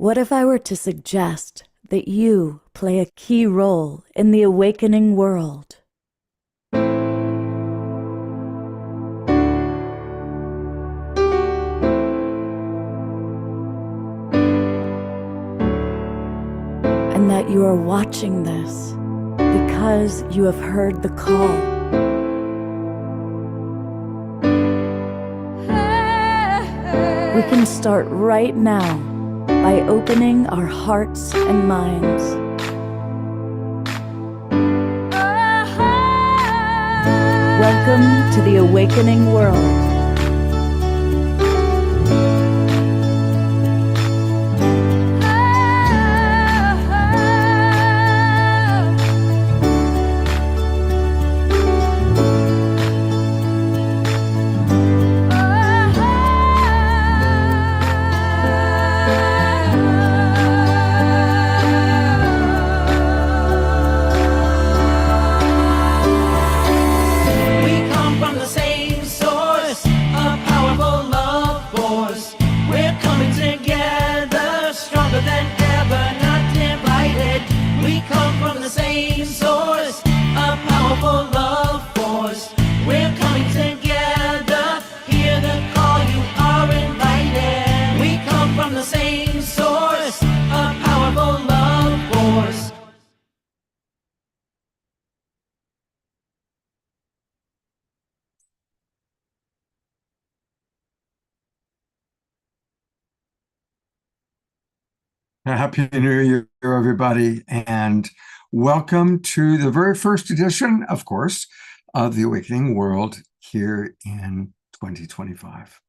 What if I were to suggest that you play a key role in the awakening world? And that you are watching this because you have heard the call. We can start right now by opening our hearts and minds. Welcome to the awakening world. Happy New Year, everybody, and welcome to the very first edition, of course, of the Awakening World here in 2025.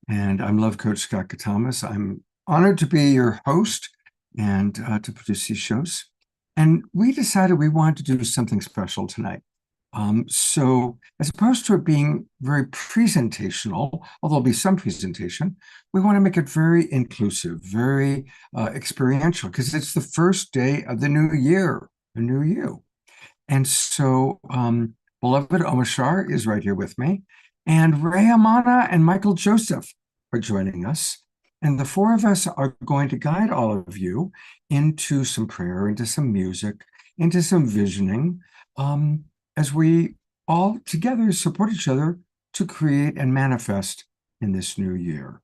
And I'm Love Coach Scott Katamas. I'm honored to be your host and to produce these shows. And we decided we wanted to do something special tonight. So as opposed to it being very presentational, although there'll be some presentation, we want to make it very inclusive, very experiential, because it's the first day of the new year, the new you. And so beloved Omashar is right here with me, and Ray Amana and Michael Joseph are joining us. And the four of us are going to guide all of you into some prayer, into some music, into some visioning, as we all together support each other to create and manifest in this new year.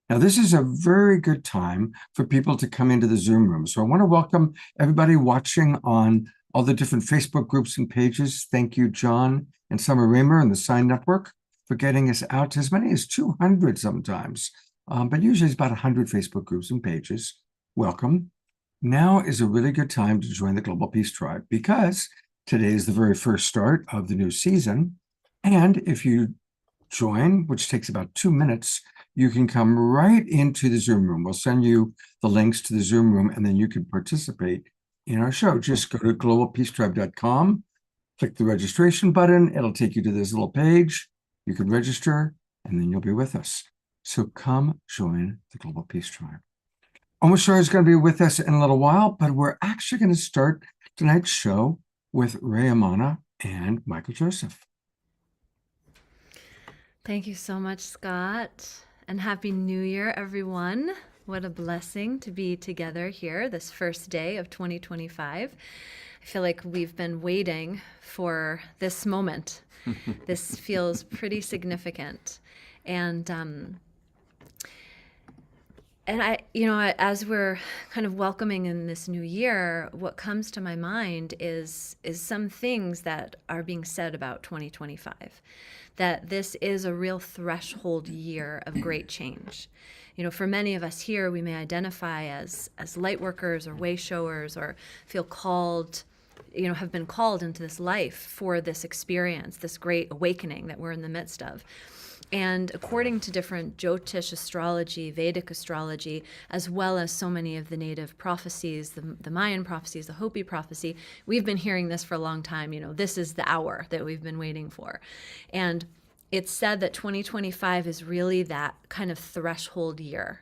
Now, this is a very good time for people to come into the Zoom room. So I want to welcome everybody watching on all the different Facebook groups and pages. Thank you, John and Summer Raymer and the Sign Network for getting us out to as many as 200 sometimes, but usually it's about 100 Facebook groups and pages. Welcome. Now is a really good time to join the Global Peace Tribe because today is the very first start of the new season. And if you join, which takes about 2 minutes, you can come right into the Zoom room. We'll send you the links to the Zoom room, and then you can participate in our show. Just go to globalpeacetribe.com, click the registration button. It'll take you to this little page. You can register, and then you'll be with us. So come join the Global Peace Tribe. Omashar is going to be with us in a little while, but we're actually going to start tonight's show with Ray Amana and Michael Joseph. Thank you so much, Scott, and Happy New Year, everyone. What a blessing to be together here this first day of 2025. I feel like we've been waiting for this moment. This feels pretty significant. And as we're kind of welcoming in this new year, what comes to my mind is some things that are being said about 2025, that this is a real threshold year of great change. You know, for many of us here, we may identify as light workers or way showers or feel called, have been called into this life for this experience, this great awakening that we're in the midst of. And according to different Jyotish astrology, Vedic astrology, as well as so many of the native prophecies, the Mayan prophecies, the Hopi prophecy, we've been hearing this for a long time. This is the hour that we've been waiting for. And it's said that 2025 is really that kind of threshold year.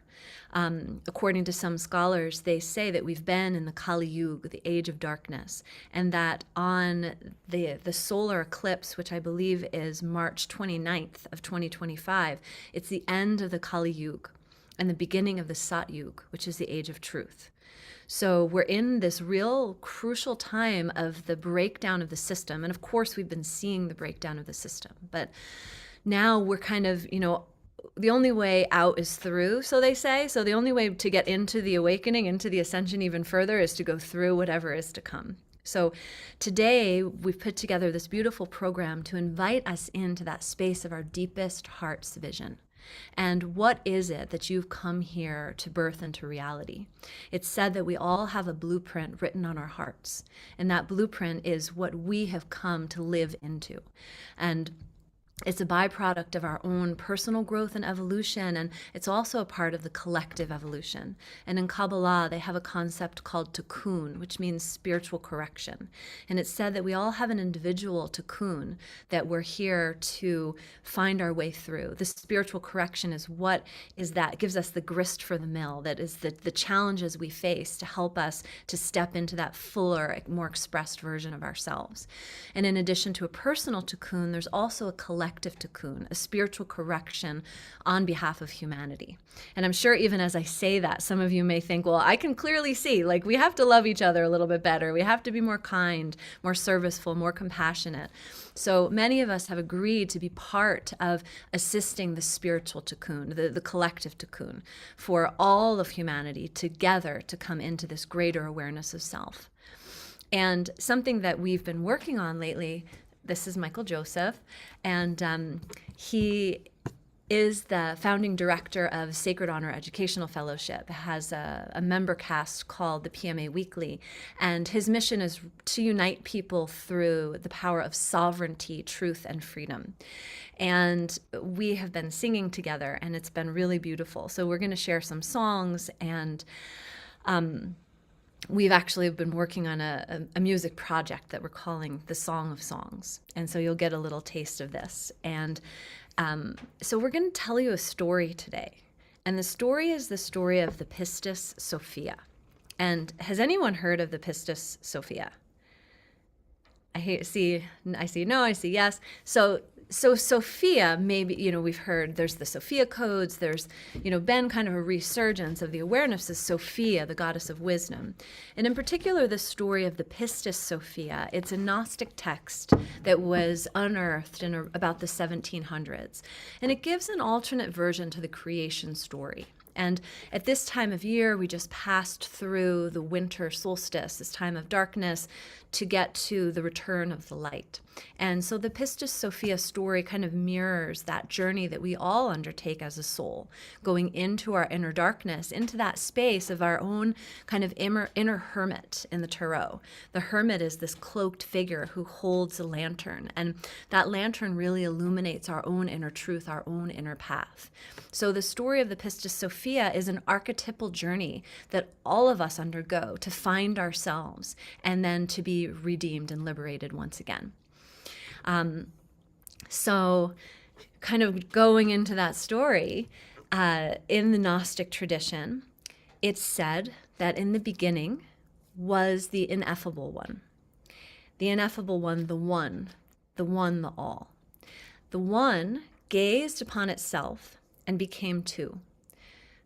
According to some scholars, they say that we've been in the Kali Yuga, the age of darkness, and that on the solar eclipse, which I believe is March 29th of 2025, it's the end of the Kali Yuga. and the beginning of the Satyug, which is the age of truth. So we're in this real crucial time of the breakdown of the system. And of course, we've been seeing the breakdown of the system. But now we're kind of, the only way out is through, so they say. So the only way to get into the awakening, into the ascension even further, is to go through whatever is to come. So today we've put together this beautiful program to invite us into that space of our deepest heart's vision. And what is it that you've come here to birth into reality? It's said that we all have a blueprint written on our hearts, and that blueprint is what we have come to live into. And it's a byproduct of our own personal growth and evolution, and it's also a part of the collective evolution. And in Kabbalah, they have a concept called tikkun, which means spiritual correction. And it's said that we all have an individual tikkun that we're here to find our way through. The spiritual correction is what is that gives us the grist for the mill, that is the challenges we face to help us to step into that fuller, more expressed version of ourselves. And in addition to a personal tikkun, there's also a collective tikkun, a spiritual correction on behalf of humanity. And I'm sure even as I say that, some of you may think, well, I can clearly see, like, we have to love each other a little bit better. We have to be more kind, more serviceful, more compassionate. So many of us have agreed to be part of assisting the spiritual tikkun, the collective tikkun, for all of humanity together to come into this greater awareness of self. And something that we've been working on lately, this is Michael Joseph, and he is the founding director of Sacred Honor Educational Fellowship, has a member cast called the PMA Weekly, and his mission is to unite people through the power of sovereignty, truth, and freedom. And we have been singing together, and it's been really beautiful. So we're going to share some songs, and we've actually been working on a music project that we're calling the Song of Songs. And so you'll get a little taste of this. And so we're going to tell you a story today. And the story is the story of the Pistis Sophia. And has anyone heard of the Pistis Sophia? I see no, I see yes. So Sophia, maybe, we've heard there's the Sophia codes, there's, been kind of a resurgence of the awareness of Sophia, the goddess of wisdom. And in particular, the story of the Pistis Sophia, it's a Gnostic text that was unearthed in about the 1700s. And it gives an alternate version to the creation story. And at this time of year, we just passed through the winter solstice, this time of darkness, to get to the return of the light. And so the Pistis Sophia story kind of mirrors that journey that we all undertake as a soul, going into our inner darkness, into that space of our own kind of inner hermit in the tarot. The hermit is this cloaked figure who holds a lantern, and that lantern really illuminates our own inner truth, our own inner path. So the story of the Pistis Sophia is an archetypal journey that all of us undergo to find ourselves and then to be redeemed and liberated once again. So kind of going into that story, in the Gnostic tradition, it's said that in the beginning was the ineffable one. The ineffable one, the one, the all. The one gazed upon itself and became two,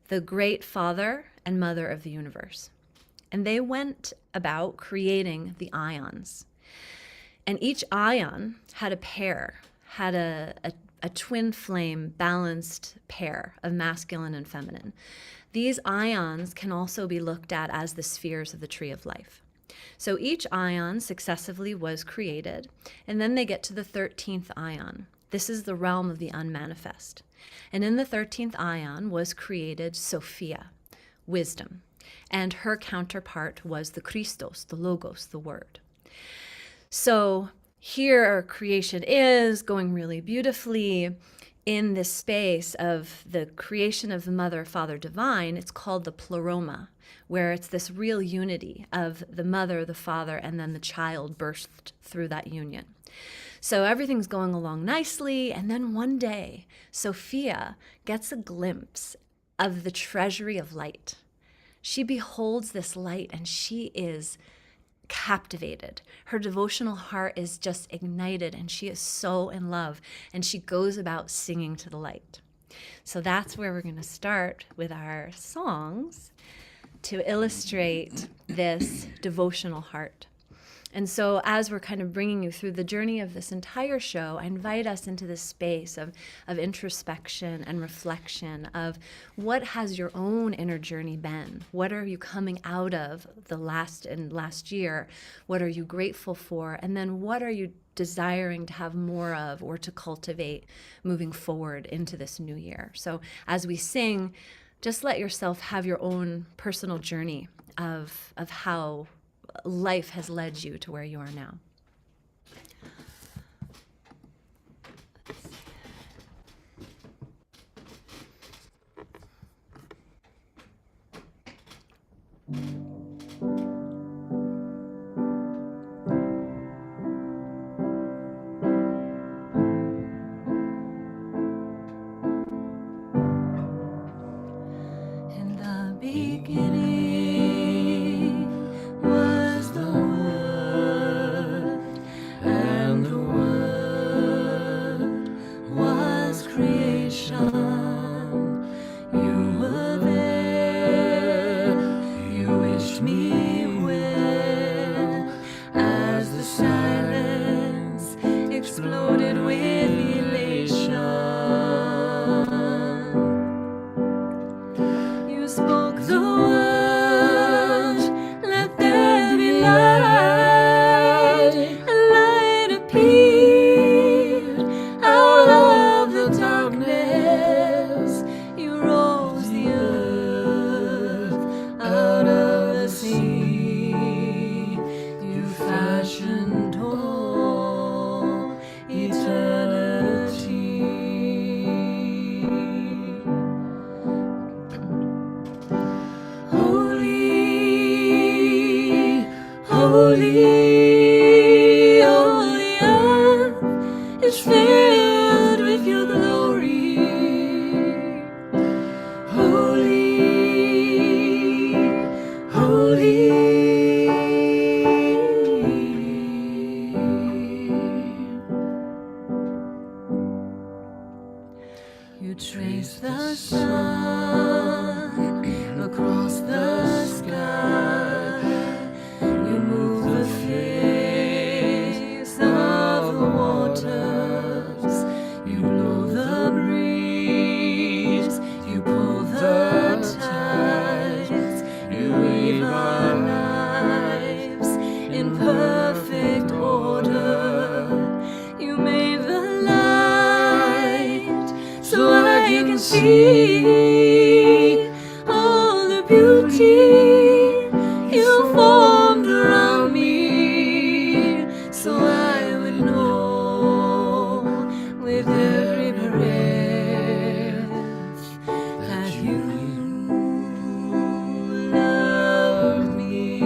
the great Father and Mother of the universe. And they went about creating the ions. And each ion had a pair, had a twin flame balanced pair of masculine and feminine. These ions can also be looked at as the spheres of the tree of life. So each ion successively was created, and then they get to the 13th ion. This is the realm of the unmanifest. And in the 13th ion was created Sophia, wisdom, and her counterpart was the Christos, the Logos, the Word. So here our creation is going really beautifully in this space of the creation of the Mother, Father, Divine. It's called the Pleroma, where it's this real unity of the Mother, the Father, and then the child birthed through that union. So everything's going along nicely, and then one day, Sophia gets a glimpse of the treasury of light. She beholds this light, and she is captivated. Her devotional heart is just ignited, and she is so in love, and she goes about singing to the light. So that's where we're going to start with our songs to illustrate this devotional heart. And so as we're kind of bringing you through the journey of this entire show, I invite us into this space of introspection and reflection of what has your own inner journey been? What are you coming out of the last year? What are you grateful for? And then what are you desiring to have more of or to cultivate moving forward into this new year? So as we sing, just let yourself have your own personal journey of how life has led you to where you are now. In the beginning was the Word, and the Word was creation. You were there, you wished me well, as the silence exploded with elation. You spoke the word, let there be light, and light appeared out of the darkness. You rose the earth out of the sea. You fashioned all eternity. Holy, holy, holy earth is filled with your glory. Holy, holy. You trace the sun across the sky. You move the face of the waters. You blow the breeze. You pull the tides. You weave our lives in perfect order. You made the light so I can see all the beauty you formed around me, so I would know with every breath that you love me.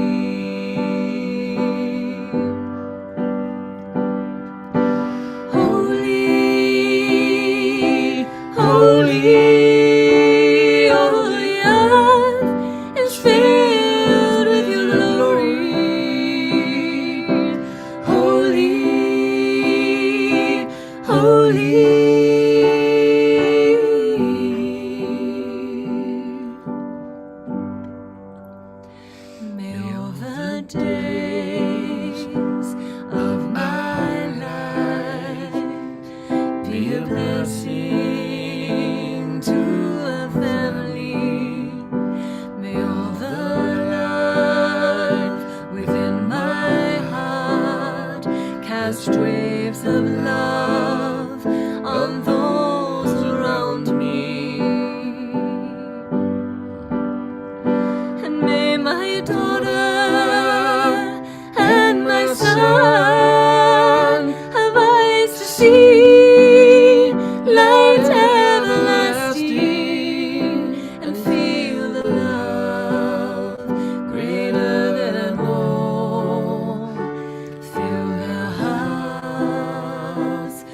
Holy, holy, holy earth is filled with your glory. Holy, holy. May all the days of my life be a blessing to a family. May all the life within my heart cast waves of love on those around me. And may my daughter and my son have eyes to see light everlasting and feel the love greater than all. Fill their hearts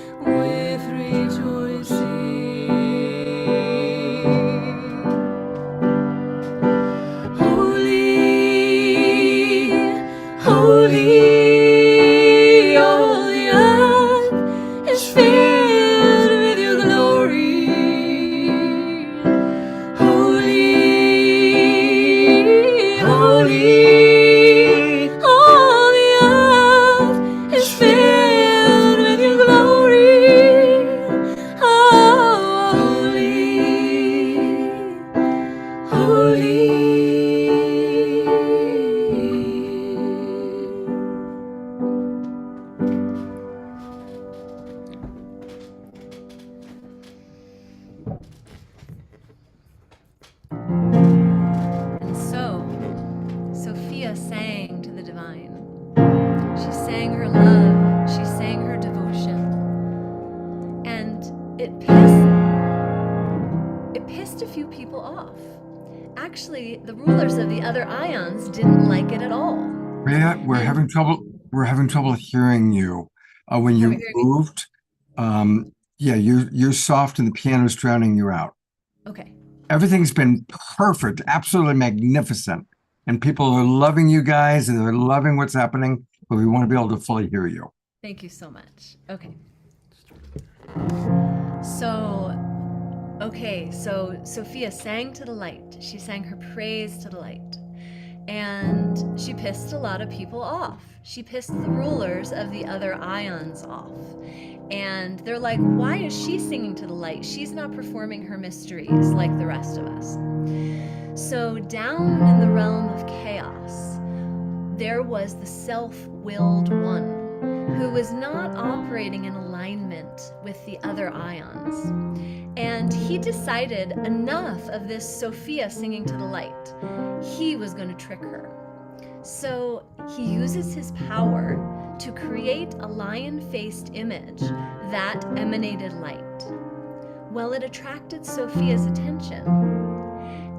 it pissed a few people off. Actually, the rulers of the other ions didn't like it at all. Rhea, we're And having trouble. We're having trouble hearing you. When have you you heard me? moved, yeah, you're soft, and the piano's drowning you out. Okay. Everything's been perfect, absolutely magnificent, and people are loving you guys, and they're loving what's happening. But we want to be able to fully hear you. Thank you so much. Okay. So Sophia sang to the light. She sang her praise to the light. And she pissed a lot of people off. She pissed the rulers of the other ions off. And they're like, why is she singing to the light? She's not performing her mysteries like the rest of us. So down in the realm of chaos, there was the self-willed one who was not operating in alignment with the other ions. And he decided enough of this Sophia singing to the light. He was going to trick her. So he uses his power to create a lion-faced image that emanated light. Well, it attracted Sophia's attention.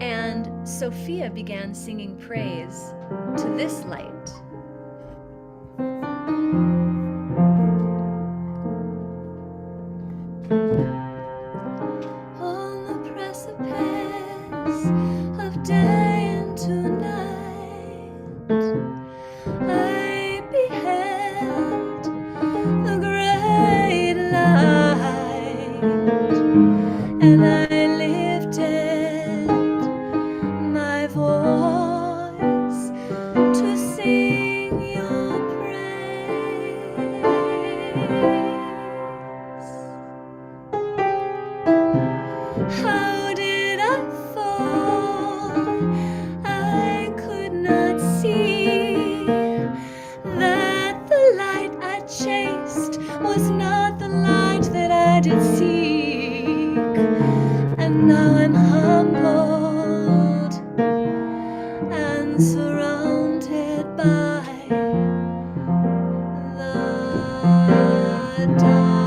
And Sophia began singing praise to this light. On the precipice of day into night, I beheld the great light, and I lifted my voice to sing your praise. How did I fall? I could not see that the light I chased was not the light that I did seek. And now I'm humbled and surrounded by the dark.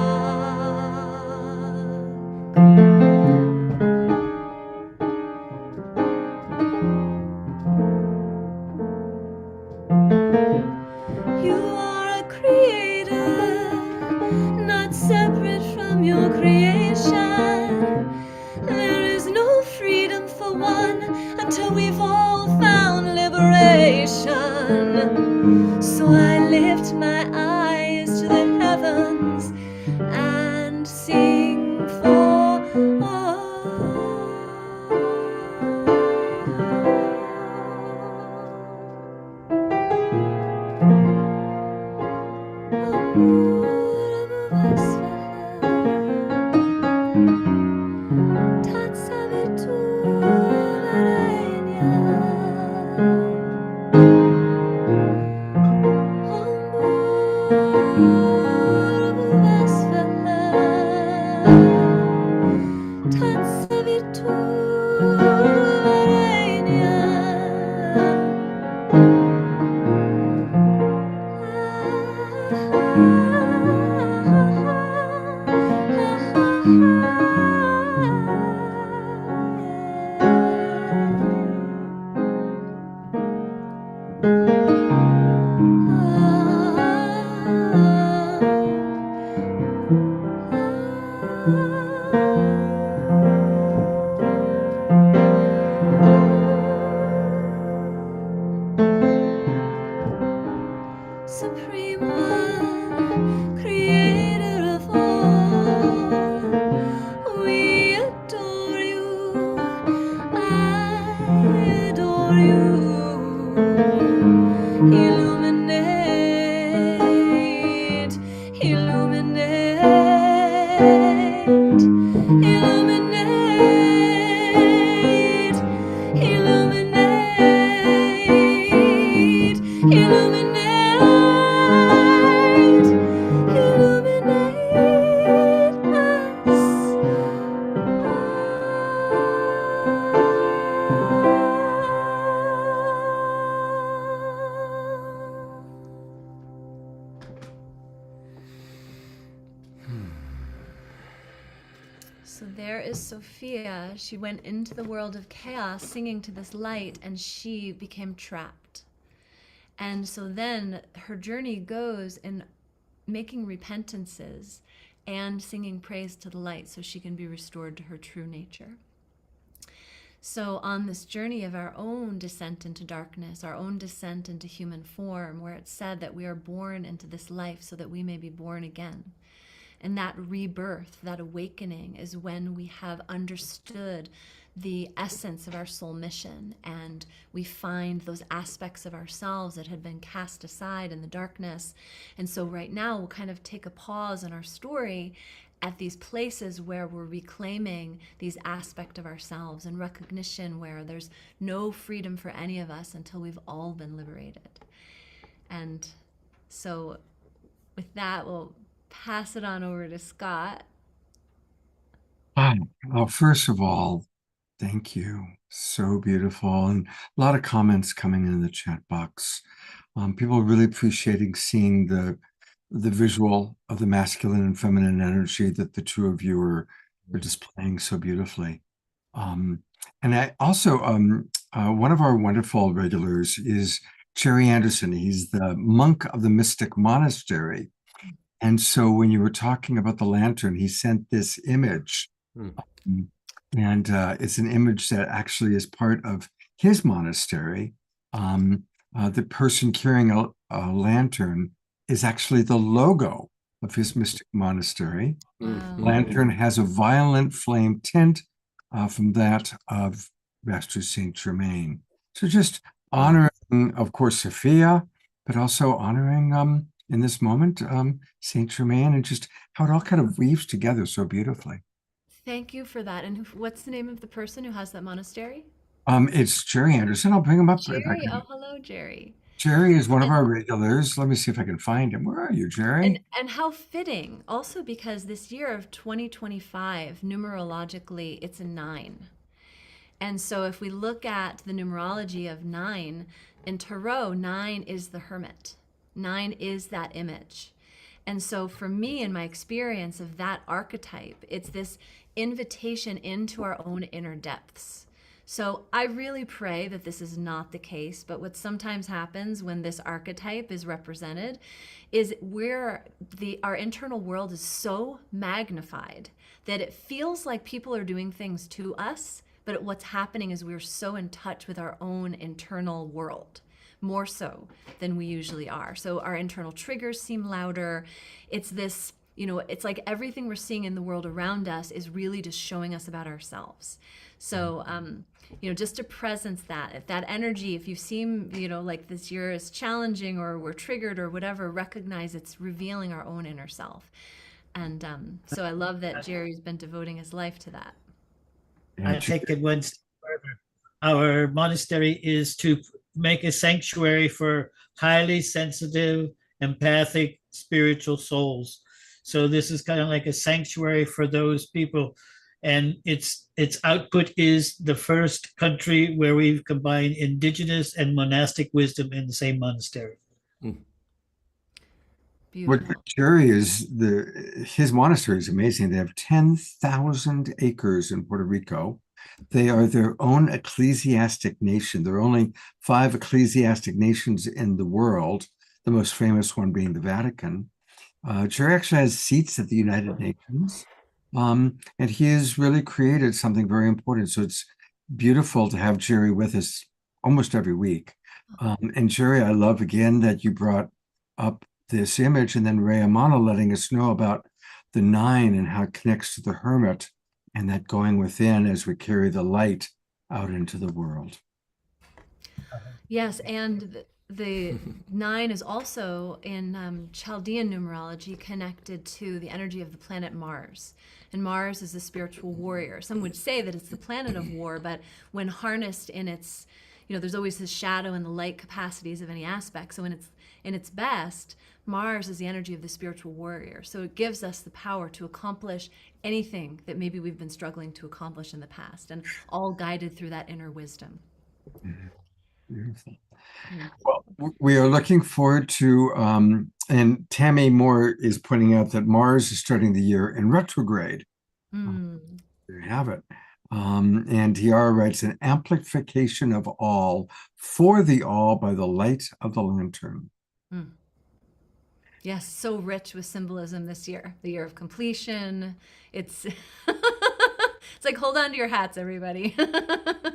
You are a creator, not separate from your creation. There is no freedom for one until we've all found liberation. So I lift my eyes to the heavens and sing for all. Supreme One, Creator of all, we adore you, I adore you. Illuminate, illuminate, illuminate, illuminate, illuminate. So there is Sophia. She went into the world of chaos singing to this light, and she became trapped. And so then her journey goes in making repentances and singing praise to the light so she can be restored to her true nature. So, on this journey of our own descent into darkness, our own descent into human form, where it's said that we are born into this life so that we may be born again. And that rebirth, that awakening, is when we have understood the essence of our soul mission, and we find those aspects of ourselves that had been cast aside in the darkness. And so right now we'll kind of take a pause in our story at these places where we're reclaiming these aspects of ourselves and recognition, where there's no freedom for any of us until we've all been liberated. And so with that, we'll pass it on over to Scott. Well, first of all, thank you. So beautiful. And a lot of comments coming in the chat box. People really appreciating seeing the visual of the masculine and feminine energy that the two of you are displaying so beautifully. And I also, one of our wonderful regulars is Jerry Anderson. He's the monk of the Mystic Monastery. And so when you were talking about the lantern, he sent this image. And it's an image that actually is part of his monastery. The person carrying a lantern is actually the logo of his mystic monastery. Wow. Lantern has a violet flame tint from that of Master Saint Germain. So just honoring, of course, Sophia, but also honoring in this moment Saint Germain, and just how it all kind of weaves together so beautifully. Thank you for that. And what's the name of the person who has that monastery? It's Jerry Anderson. I'll bring him up. Jerry. Oh, hello, Jerry. Jerry is one of our regulars. Let me see if I can find him. Where are you, Jerry? And how fitting, also because this year of 2025, numerologically, it's a 9. And so if we look at the numerology of 9, in Tarot, 9 is the hermit. 9 is that image. And so for me, in my experience of that archetype, it's this invitation into our own inner depths. So I really pray that this is not the case, but what sometimes happens when this archetype is represented is our internal world is so magnified that it feels like people are doing things to us, but what's happening is we're so in touch with our own internal world, more so than we usually are. So our internal triggers seem louder. It's this, it's like everything we're seeing in the world around us is really just showing us about ourselves. So, just to presence that, if that energy, if you seem, like this year is challenging or we're triggered or whatever, recognize it's revealing our own inner self. And so I love that Jerry's been devoting his life to that. I take it one step further. Our monastery is to make a sanctuary for highly sensitive, empathic, spiritual souls. So this is kind of like a sanctuary for those people. And its output is the first country where we've combined indigenous and monastic wisdom in the same monastery. Beautiful. What Jerry is, his monastery is amazing. They have 10,000 acres in Puerto Rico. They are their own ecclesiastic nation. There are only 5 ecclesiastic nations in the world, the most famous one being the Vatican. Jerry actually has seats at the United Nations. And he has really created something very important. So it's beautiful to have Jerry with us almost every week. And Jerry, I love again that you brought up this image, and then Ray Amano letting us know about the 9 and how it connects to the hermit and that going within as we carry the light out into the world. Yes, and the 9 is also in Chaldean numerology connected to the energy of the planet Mars. And Mars is a spiritual warrior. Some would say that it's the planet of war, but when harnessed in its, there's always the shadow and the light capacities of any aspect. So when it's in its best, Mars is the energy of the spiritual warrior. So it gives us the power to accomplish anything that maybe we've been struggling to accomplish in the past, and all guided through that inner wisdom. Beautiful. Well, we are looking forward to, and Tammy Moore is pointing out that Mars is starting the year in retrograde. have it. And Tiara writes, an amplification of all, for the all by the light of the lantern. Mm. Yes, so rich with symbolism this year, the year of completion. It's it's like hold on to your hats, everybody.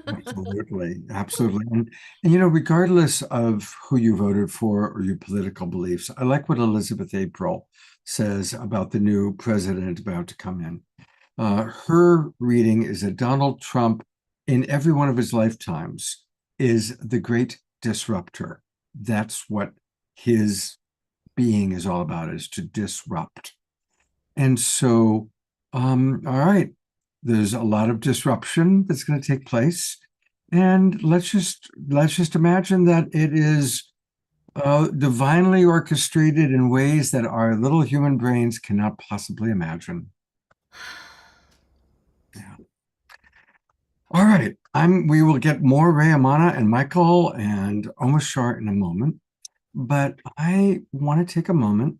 Absolutely, absolutely. And regardless of who you voted for or your political beliefs, I like what Elizabeth April says about the new president about to come in. Her reading is that Donald Trump, in every one of his lifetimes, is the great disruptor. That's what his being is all about, is to disrupt. And so, all right, there's a lot of disruption that's going to take place. And let's just imagine that it is divinely orchestrated in ways that our little human brains cannot possibly imagine. Yeah. All right. We will get more Rayamana and Michael and Omashar in a moment, but I want to take a moment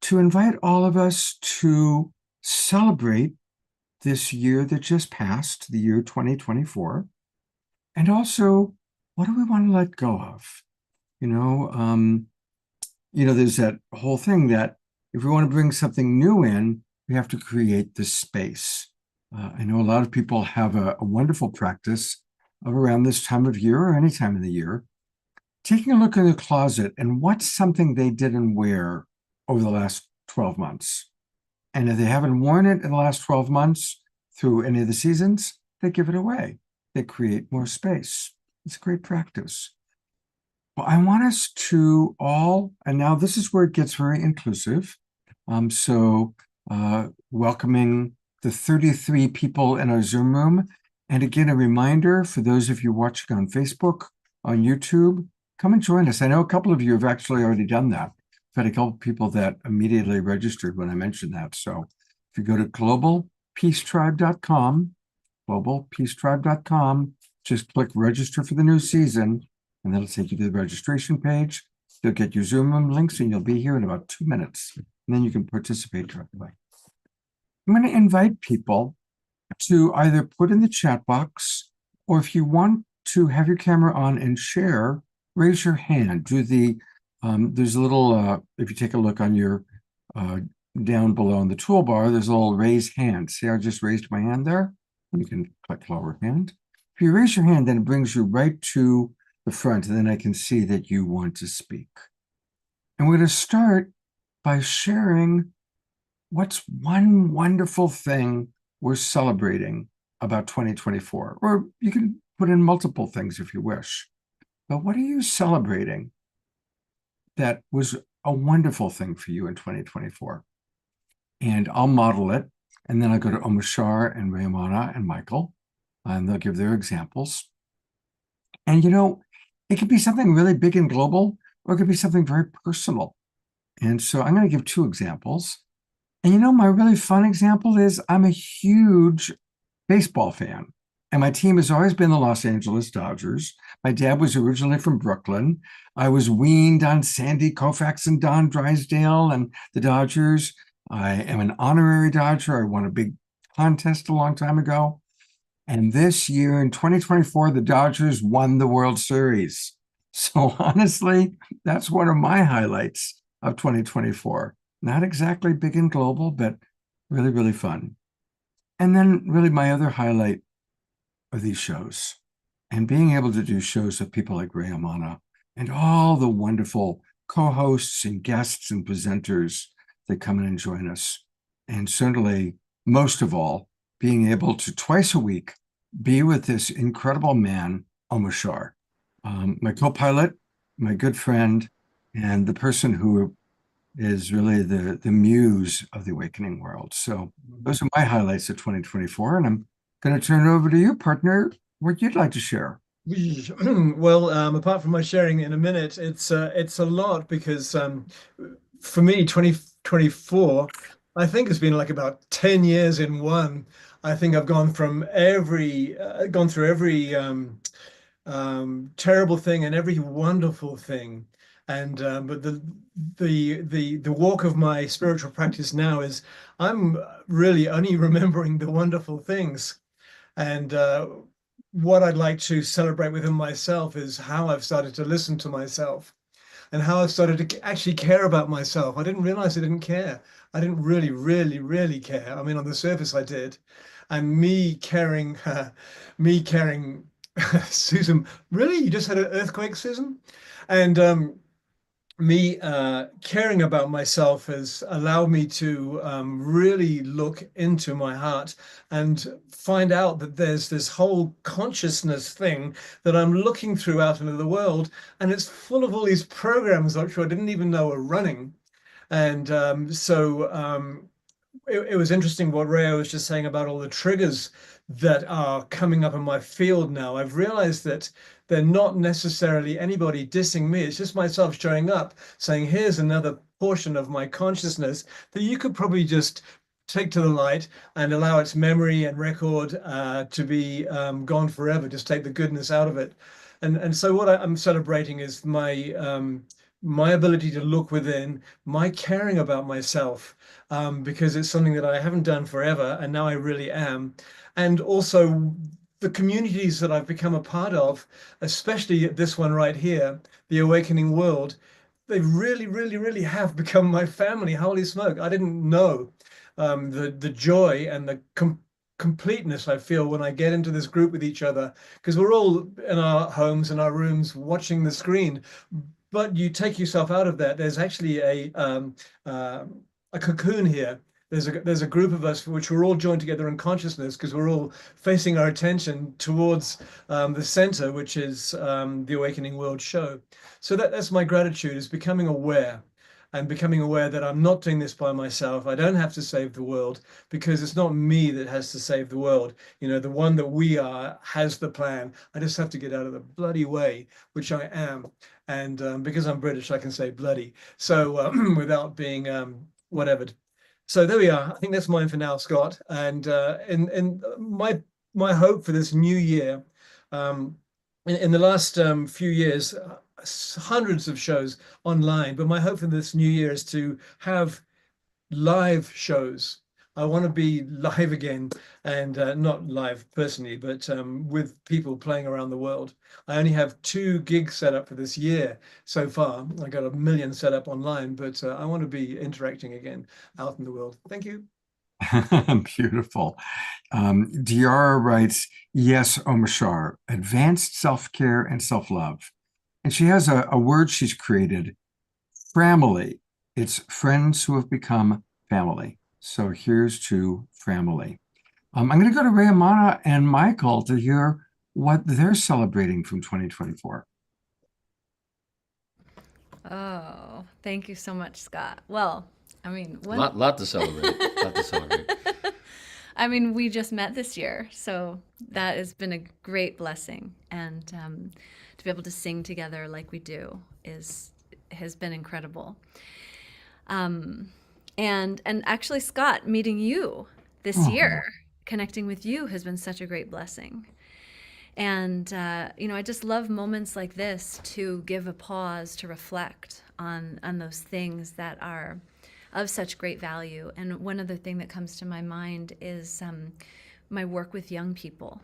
to invite all of us to celebrate this year that just passed, the year 2024, and also what do we want to let go of? There's that whole thing that if we want to bring something new in, we have to create the space. I know a lot of people have a wonderful practice of around this time of year or any time of the year, taking a look in the closet and what's something they didn't wear over the last 12 months. And if they haven't worn it in the last 12 months through any of the seasons, they give it away. They create more space. It's a great practice. Well, I want us to all, and now this is where it gets very inclusive. Welcoming the 33 people in our Zoom room. And again, a reminder for those of you watching on Facebook, on YouTube, come and join us. I know a couple of you have actually already done that. I've had a couple of people that immediately registered when I mentioned that. So if you go to globalpeacetribe.com, just click register for the new season, and that'll take you to the registration page. You'll get your Zoom room links, and you'll be here in about 2 minutes. And then you can participate directly. I'm going to invite people to either put in the chat box, or if you want to have your camera on and share, raise your hand. There's a little, if you take a look on your, down below in the toolbar, there's a little raise hand. See, I just raised my hand there. You can click lower hand. If you raise your hand, then it brings you right to the front, and then I can see that you want to speak. And we're going to start by sharing what's one wonderful thing we're celebrating about 2024. Or you can put in multiple things if you wish. But what are you celebrating that was a wonderful thing for you in 2024? And I'll model it, and then I'll go to Omashar and Rayamana and Michael, and they'll give their examples. And it could be something really big and global, or it could be something very personal. And so I'm going to give 2 examples. And my really fun example is I'm a huge baseball fan. And my team has always been the Los Angeles Dodgers. My dad was originally from Brooklyn. I was weaned on Sandy Koufax and Don Drysdale and the Dodgers. I am an honorary Dodger. I won a big contest a long time ago. And this year in 2024, the Dodgers won the World Series. So honestly, that's one of my highlights of 2024. Not exactly big and global, but really, really fun. And then really my other highlight are these shows, and being able to do shows with people like Rayamana and all the wonderful co-hosts and guests and presenters that come in and join us. And certainly, most of all, being able to twice a week be with this incredible man, Omashar, my co-pilot, my good friend, and the person who is really the muse of the awakening world. So those are my highlights of 2024, and I'm going to turn it over to you, partner, what you'd like to share. Well, apart from my sharing in a minute, it's a lot, because for me, 2024, I think has been like about 10 years in one. I think I've gone through every terrible thing and every wonderful thing. And but the walk of my spiritual practice now is I'm really only remembering the wonderful things. And what I'd like to celebrate within myself is how I've started to listen to myself and how I've started to actually care about myself. I didn't realize I didn't care. I didn't really, really, really care. I mean, on the surface, I did. And me caring, Susan, really? You just had an earthquake, Susan? And me caring about myself has allowed me to really look into my heart and find out that there's this whole consciousness thing that I'm looking through out into the world, and it's full of all these programs which I didn't even know were running. And it was interesting what Ray was just saying about all the triggers that are coming up in my field now. I've realized that they're not necessarily anybody dissing me. It's just myself showing up saying, here's another portion of my consciousness that you could probably just take to the light and allow its memory and record to be gone forever. Just take the goodness out of it. And so what I'm celebrating is my ability to look within, my caring about myself, because it's something that I haven't done forever, and now I really am. And also the communities that I've become a part of, especially this one right here, the Awakening World, they really, really, really have become my family. Holy smoke. I didn't know the joy and the completeness I feel when I get into this group with each other, because we're all in our homes and our rooms watching the screen. But you take yourself out of that. There's actually a cocoon here. There's a group of us which we're all joined together in consciousness because we're all facing our attention towards the center, which is the Awakening World show. So that's my gratitude, is becoming aware and becoming aware that I'm not doing this by myself. I don't have to save the world, because it's not me that has to save the world. You know, the one that we are has the plan. I just have to get out of the bloody way, which I am. And because I'm British, I can say bloody. So without being whatever. So there we are. I think that's mine for now, Scott. And in my hope for this new year, in the last few years, hundreds of shows online, but my hope for this new year is to have live shows. I want to be live again, and not live personally, but with people playing around the world. I only have 2 gigs set up for this year so far. I got 1 million set up online, but I want to be interacting again out in the world. Thank you. Beautiful. Diara writes, yes, Omashar, advanced self-care and self-love. And she has a word she's created, family. It's friends who have become family. So here's to family. I'm going to go to Rayamana and Michael to hear what they're celebrating from 2024. Oh, thank you so much, Scott. Well, I mean, lot to celebrate. Lot to celebrate. I mean, we just met this year, so that has been a great blessing. And to be able to sing together like we do has been incredible. And actually, Scott, meeting you this year, connecting with you, has been such a great blessing. And I just love moments like this to give a pause, to reflect on those things that are of such great value. And one other thing that comes to my mind is my work with young people.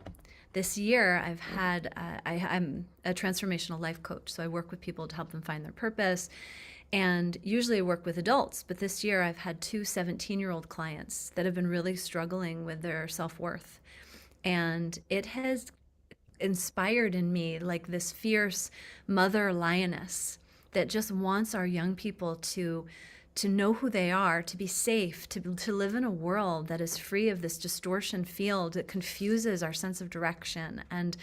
This year, I'm a transformational life coach, so I work with people to help them find their purpose. And usually I work with adults, but this year I've had 2 17-year-old clients that have been really struggling with their self-worth. And it has inspired in me like this fierce mother lioness that just wants our young people to know who they are, to be safe, to live in a world that is free of this distortion field that confuses our sense of direction. And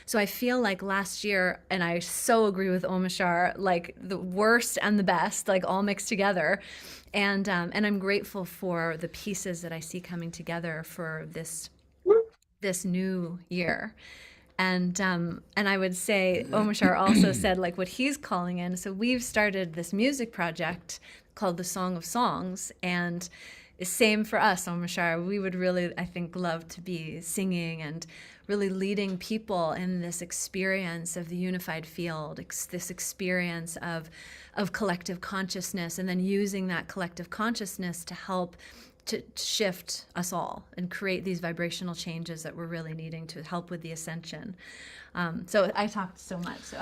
so I feel like last year, and I so agree with Omashar, like the worst and the best, like all mixed together. And I'm grateful for the pieces that I see coming together for this new year. And I would say Omashar also said like what he's calling in. So we've started this music project called The Song of Songs, and same for us, Omashar. We would really, I think, love to be singing and really leading people in this experience of the unified field, this experience of collective consciousness, and then using that collective consciousness to help to shift us all and create these vibrational changes that we're really needing to help with the ascension. So I talked so much. So.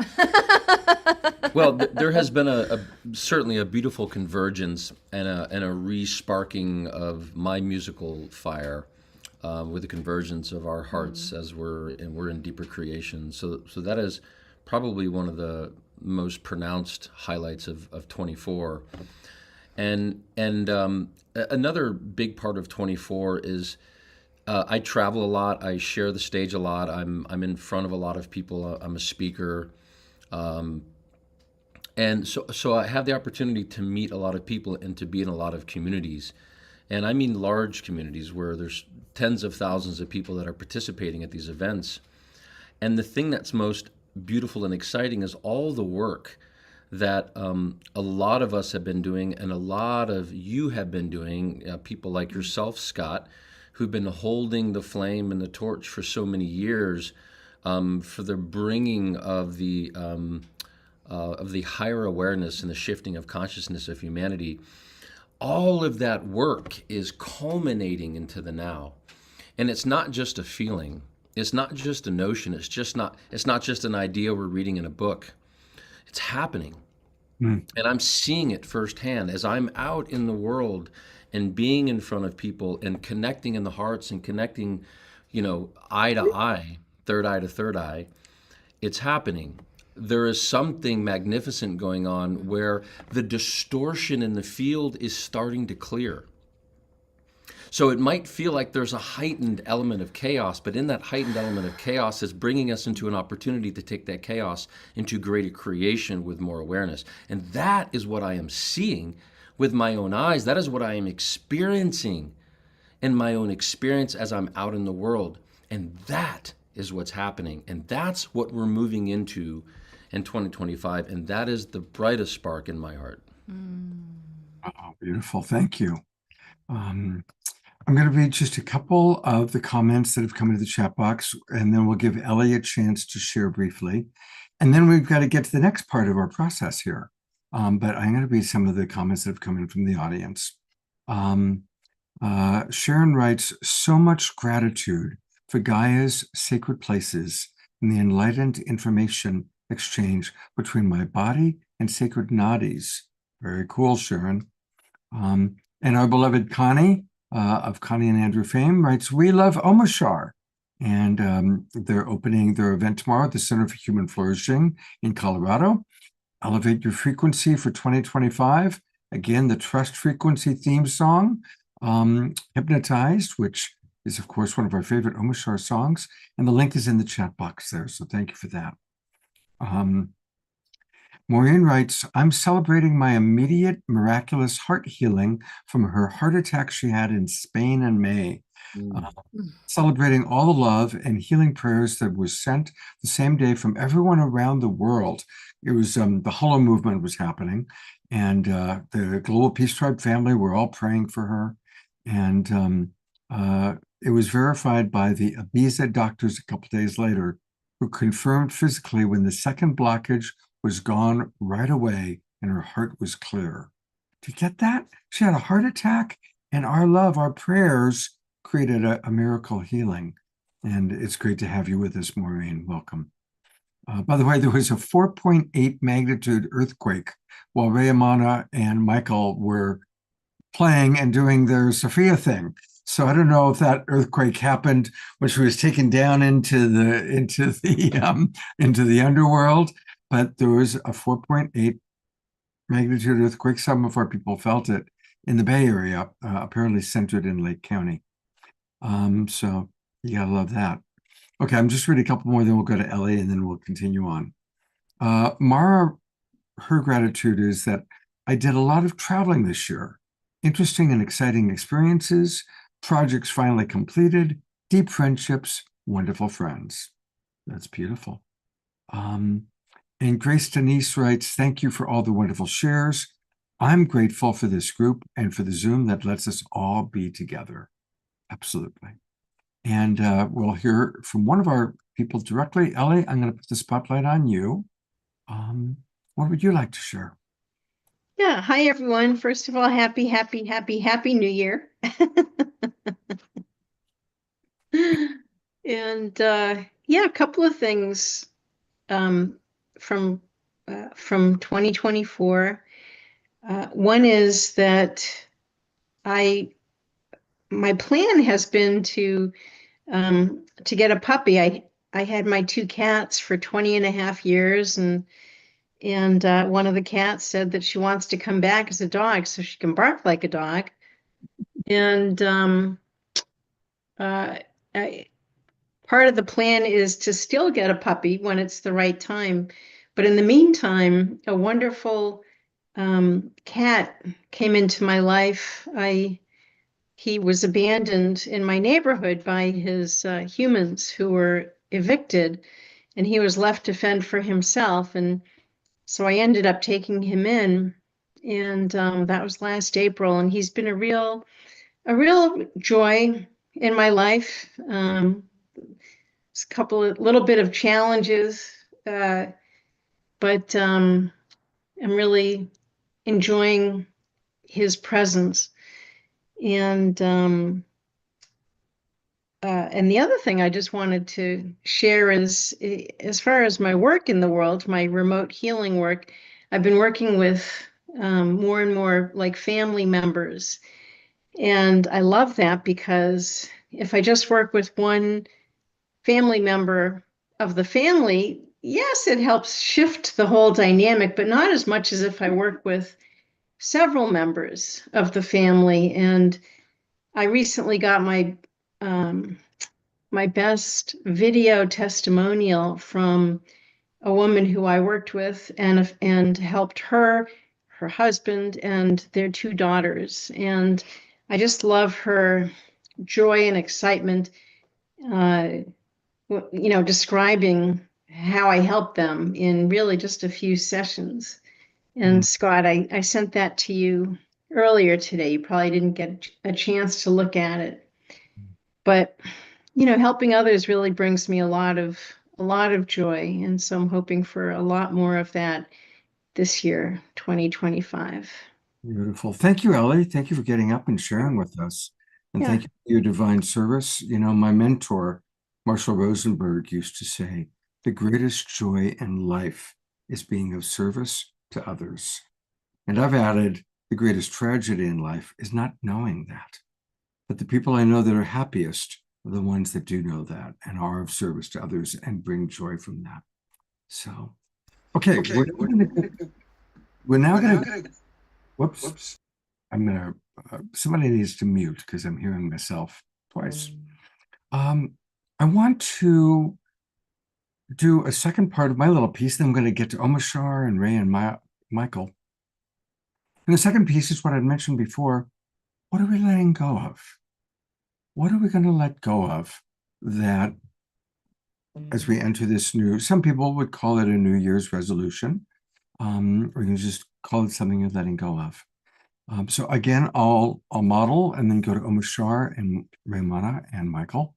Well, there has been certainly a beautiful convergence and a re-sparking of my musical fire with the convergence of our hearts as we're in deeper creation. So that is probably one of the most pronounced highlights of 24. And another big part of 24 is I travel a lot. I share the stage a lot. I'm in front of a lot of people. I'm a speaker. And so I have the opportunity to meet a lot of people and to be in a lot of communities. And I mean large communities where there's tens of thousands of people that are participating at these events. And the thing that's most beautiful and exciting is all the work that a lot of us have been doing and a lot of you have been doing, people like yourself, Scott, who've been holding the flame and the torch for so many years for the bringing of the higher awareness and the shifting of consciousness of humanity. All of that work is culminating into the now. And it's not just a feeling. It's not just a notion. It's not just an idea we're reading in a book. It's happening. And I'm seeing it firsthand as I'm out in the world and being in front of people and connecting in the hearts and connecting, eye to eye, third eye to third eye. It's happening. There is something magnificent going on where the distortion in the field is starting to clear. So it might feel like there's a heightened element of chaos, but in that heightened element of chaos is bringing us into an opportunity to take that chaos into greater creation with more awareness. And that is what I am seeing with my own eyes. That is what I am experiencing in my own experience as I'm out in the world. And that is what's happening. And that's what we're moving into in 2025. And that is the brightest spark in my heart. Oh, beautiful. Thank you. I'm going to read just a couple of the comments that have come into the chat box, and then we'll give Ellie a chance to share briefly. And then we've got to get to the next part of our process here. But I'm going to read some of the comments that have come in from the audience. Sharon writes, so much gratitude for Gaia's sacred places and the enlightened information exchange between my body and sacred nadis. Very cool, Sharon. And our beloved Connie, of Connie and Andrew fame, writes, we love Omashar. And they're opening their event tomorrow at the Center for Human Flourishing in Colorado. Elevate Your Frequency for 2025. Again, the Trust Frequency theme song, Hypnotized, which is, of course, one of our favorite Omashar songs. And the link is in the chat box there, so thank you for that. Maureen writes, I'm celebrating my immediate miraculous heart healing from her heart attack she had in Spain in May. Celebrating all the love and healing prayers that was sent the same day from everyone around the world. It was the Hello movement was happening, and the Global Peace Tribe family were all praying for her. And it was verified by the Ibiza doctors a couple days later, who confirmed physically when the second blockage was gone right away and her heart was clear. To get that, she had a heart attack, and our love, our prayers created a miracle healing. And it's great to have you with us, Maureen. Welcome. By the way, there was a 4.8 magnitude earthquake while Rayamana and Michael were playing and doing their Sophia thing. So I don't know if that earthquake happened when she was taken down into the underworld, but there was a 4.8 magnitude earthquake. Some of our people felt it in the Bay Area, apparently centered in Lake County. So you gotta love that. Okay, I'm just reading a couple more, then we'll go to Ellie, and then we'll continue on. Mara, her gratitude is that I did a lot of traveling this year. Interesting and exciting experiences, projects finally completed, deep friendships, wonderful friends. That's beautiful. And Grace Denise writes, thank you for all the wonderful shares. I'm grateful for this group and for the Zoom that lets us all be together. Absolutely. And we'll hear from one of our people directly. Ellie, I'm going to put the spotlight on you. What would you like to share? Yeah, hi everyone. First of all, happy New Year. And yeah, a couple of things from 2024. One is that my plan has been to get a puppy. I had my two cats for 20 and a half years, and one of the cats said that she wants to come back as a dog so she can bark like a dog. And part of the plan is to still get a puppy when it's the right time. But in the meantime, a wonderful cat came into my life. He was abandoned in my neighborhood by his humans who were evicted, and he was left to fend for himself. And so I ended up taking him in, and that was last April. And he's been a real joy in my life. It's a little bit of challenges, but I'm really enjoying his presence. And the other thing I just wanted to share is, as far as my work in the world, my remote healing work, I've been working with more and more like family members. And I love that, because if I just work with one family member of the family, yes, it helps shift the whole dynamic, but not as much as if I work with several members of the family. And I recently got my my best video testimonial from a woman who I worked with and helped her husband, and their two daughters. And I just love her joy and excitement, describing how I helped them in really just a few sessions. And Scott, I sent that to you earlier today. You probably didn't get a chance to look at it, but helping others really brings me a lot of joy. And so I'm hoping for a lot more of that this year, 2025. Beautiful. Thank you, Ellie. Thank you for getting up and sharing with us. And Yeah. thank you for your divine service. My mentor, Marshall Rosenberg, used to say, the greatest joy in life is being of service to others. And I've added, the greatest tragedy in life is not knowing that. But the people I know that are happiest are the ones that do know that and are of service to others and bring joy from that. So, okay. We're now going to, whoops. I'm going to, somebody needs to mute because I'm hearing myself twice. I want to do a second part of my little piece. Then I'm going to get to Omashar and Ray and Michael. And the second piece is what I'd mentioned before. What are we letting go of? What are we going to let go of that as we enter this new, some people would call it a New Year's resolution, or you can just call it something you're letting go of. So again, I'll model and then go to Omashar and Raymana and Michael.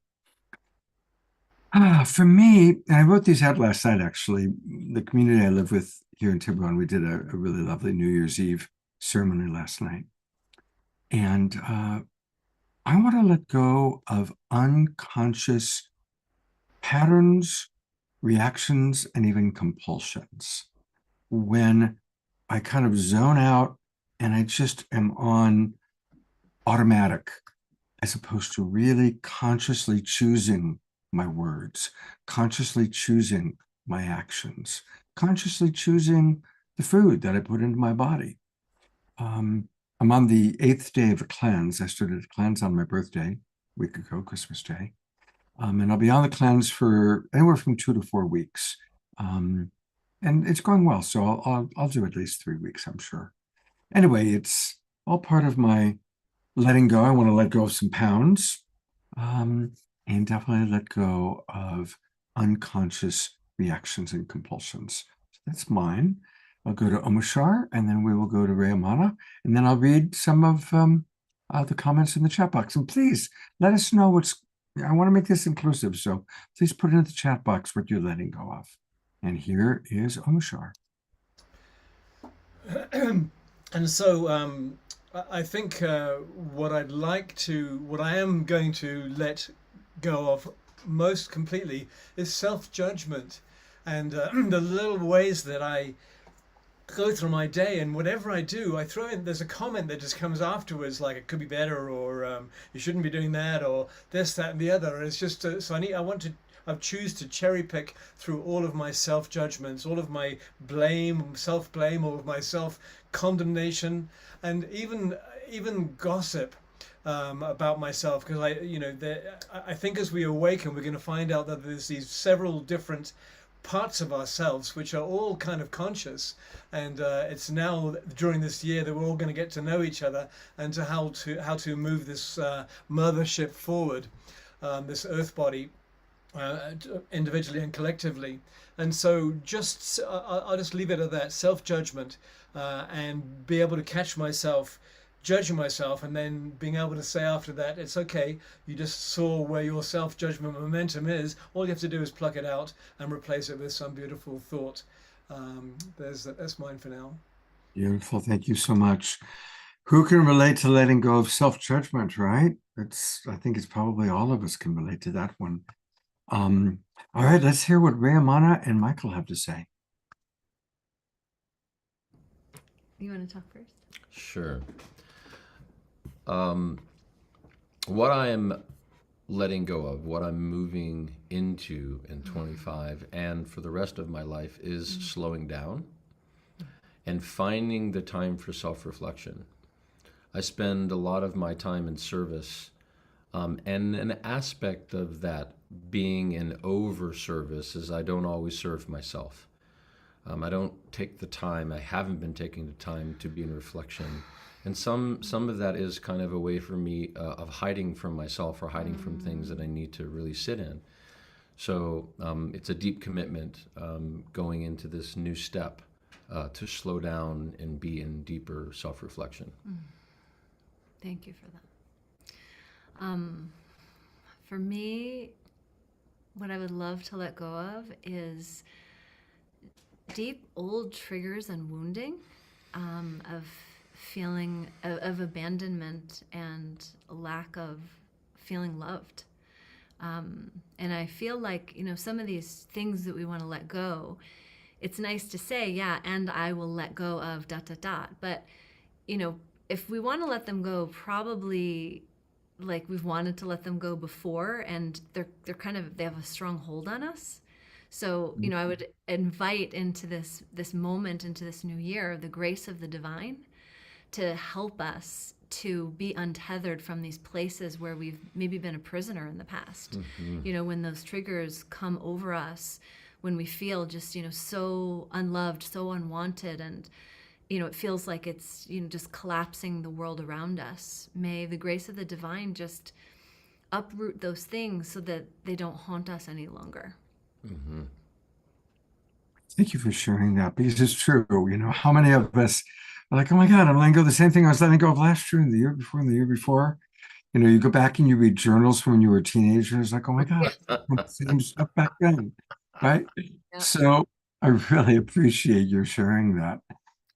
For me, and I wrote these out last night, actually, the community I live with here in Tiburon, we did a really lovely New Year's Eve ceremony last night. And I want to let go of unconscious patterns, reactions, and even compulsions. When I kind of zone out and I just am on automatic, as opposed to really consciously choosing my words, consciously choosing my actions, consciously choosing the food that I put into my body. I'm on the 8th day of a cleanse. I started a cleanse on my birthday, a week ago, Christmas Day. And I'll be on the cleanse for anywhere from 2 to 4 weeks. And it's going well, so I'll do at least 3 weeks, I'm sure. Anyway, it's all part of my letting go. I want to let go of some pounds, and definitely let go of unconscious reactions and compulsions. So that's mine. I'll go to Omashar, and then we will go to Rayamana, and then I'll read some of the comments in the chat box. And please let us know I want to make this inclusive, so please put in the chat box what you're letting go of. And here is Omashar. And so I think what I am going to let go of most completely is self-judgment, and the little ways that I go through my day, and whatever I do, I throw in, there's a comment that just comes afterwards, like it could be better, or you shouldn't be doing that, or this, that, and the other. And it's just so I choose to cherry pick through all of my self-judgments, all of my self-blame, all of my self-condemnation, and even gossip about myself, because I think as we awaken, we're going to find out that there's these several different parts of ourselves which are all kind of conscious, and it's now during this year that we're all going to get to know each other and to how to move this mothership forward, this earth body, individually and collectively. And so I'll just leave it at that: self-judgment, and be able to catch myself judging myself, and then being able to say after that, it's okay, you just saw where your self-judgment momentum is. All you have to do is pluck it out and replace it with some beautiful thought. That's mine for now. Beautiful. Thank you so much. Who can relate to letting go of self-judgment, right? I think it's probably all of us can relate to that one. All right, let's hear what Rayamana and Michael have to say. You want to talk first? Sure. What I am letting go of, what I'm moving into in 25 and for the rest of my life, is slowing down and finding the time for self-reflection. I spend a lot of my time in service, and an aspect of that being in over-service is I don't always serve myself. I don't take the time, I haven't been taking the time to be in reflection. And some of that is kind of a way for me of hiding from myself, or hiding from things that I need to really sit in. So it's a deep commitment going into this new step to slow down and be in deeper self-reflection. Thank you for that. For me, what I would love to let go of is deep old triggers and wounding of feeling of abandonment and lack of feeling loved. And I feel like, some of these things that we want to let go, it's nice to say, yeah, and I will let go of ... But, if we want to let them go, probably like we've wanted to let them go before, and they have a strong hold on us. So, I would invite into this moment, into this new year, the grace of the divine to help us to be untethered from these places where we've maybe been a prisoner in the past. When those triggers come over us, when we feel just, so unloved, so unwanted, and, it feels like it's, just collapsing the world around us. May the grace of the divine just uproot those things so that they don't haunt us any longer. Thank you for sharing that, because it's true. How many of us are like, oh my God, I'm letting go of the same thing I was letting go of last year and the year before and the year before. You go back and you read journals from when you were teenagers, like, oh my God, same stuff back then, right? Yeah. So I really appreciate your sharing that.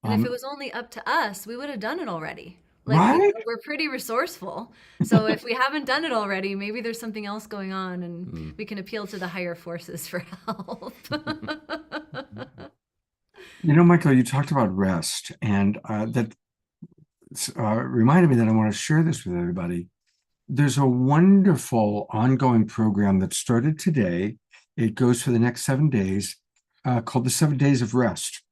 And if it was only up to us, we would have done it already. Right? We're pretty resourceful. So if we haven't done it already, maybe there's something else going on, and we can appeal to the higher forces for help. Michael, you talked about rest, and that reminded me that I want to share this with everybody. There's a wonderful ongoing program that started today. It goes for the next 7 days, called the 7 Days of Rest.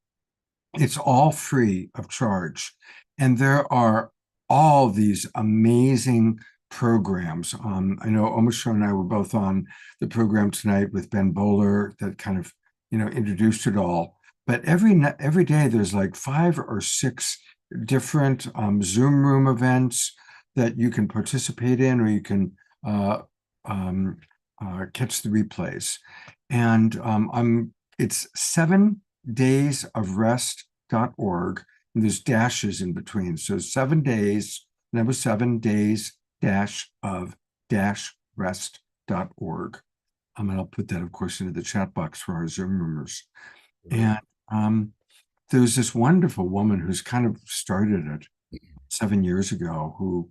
It's all free of charge. And there are all these amazing programs. I know Omashar and I were both on the program tonight with Ben Bowler that kind of, introduced it all. But every day there's like 5 or 6 different Zoom room events that you can participate in, or you can catch the replays. And it's 7daysofrest.org. rest.org, and there's dashes in between. So 7 days, number 7 days dash of dash rest.org. And I'll put that, of course, into the chat box for our Zoom members. And there's this wonderful woman who's kind of started it 7 years ago, who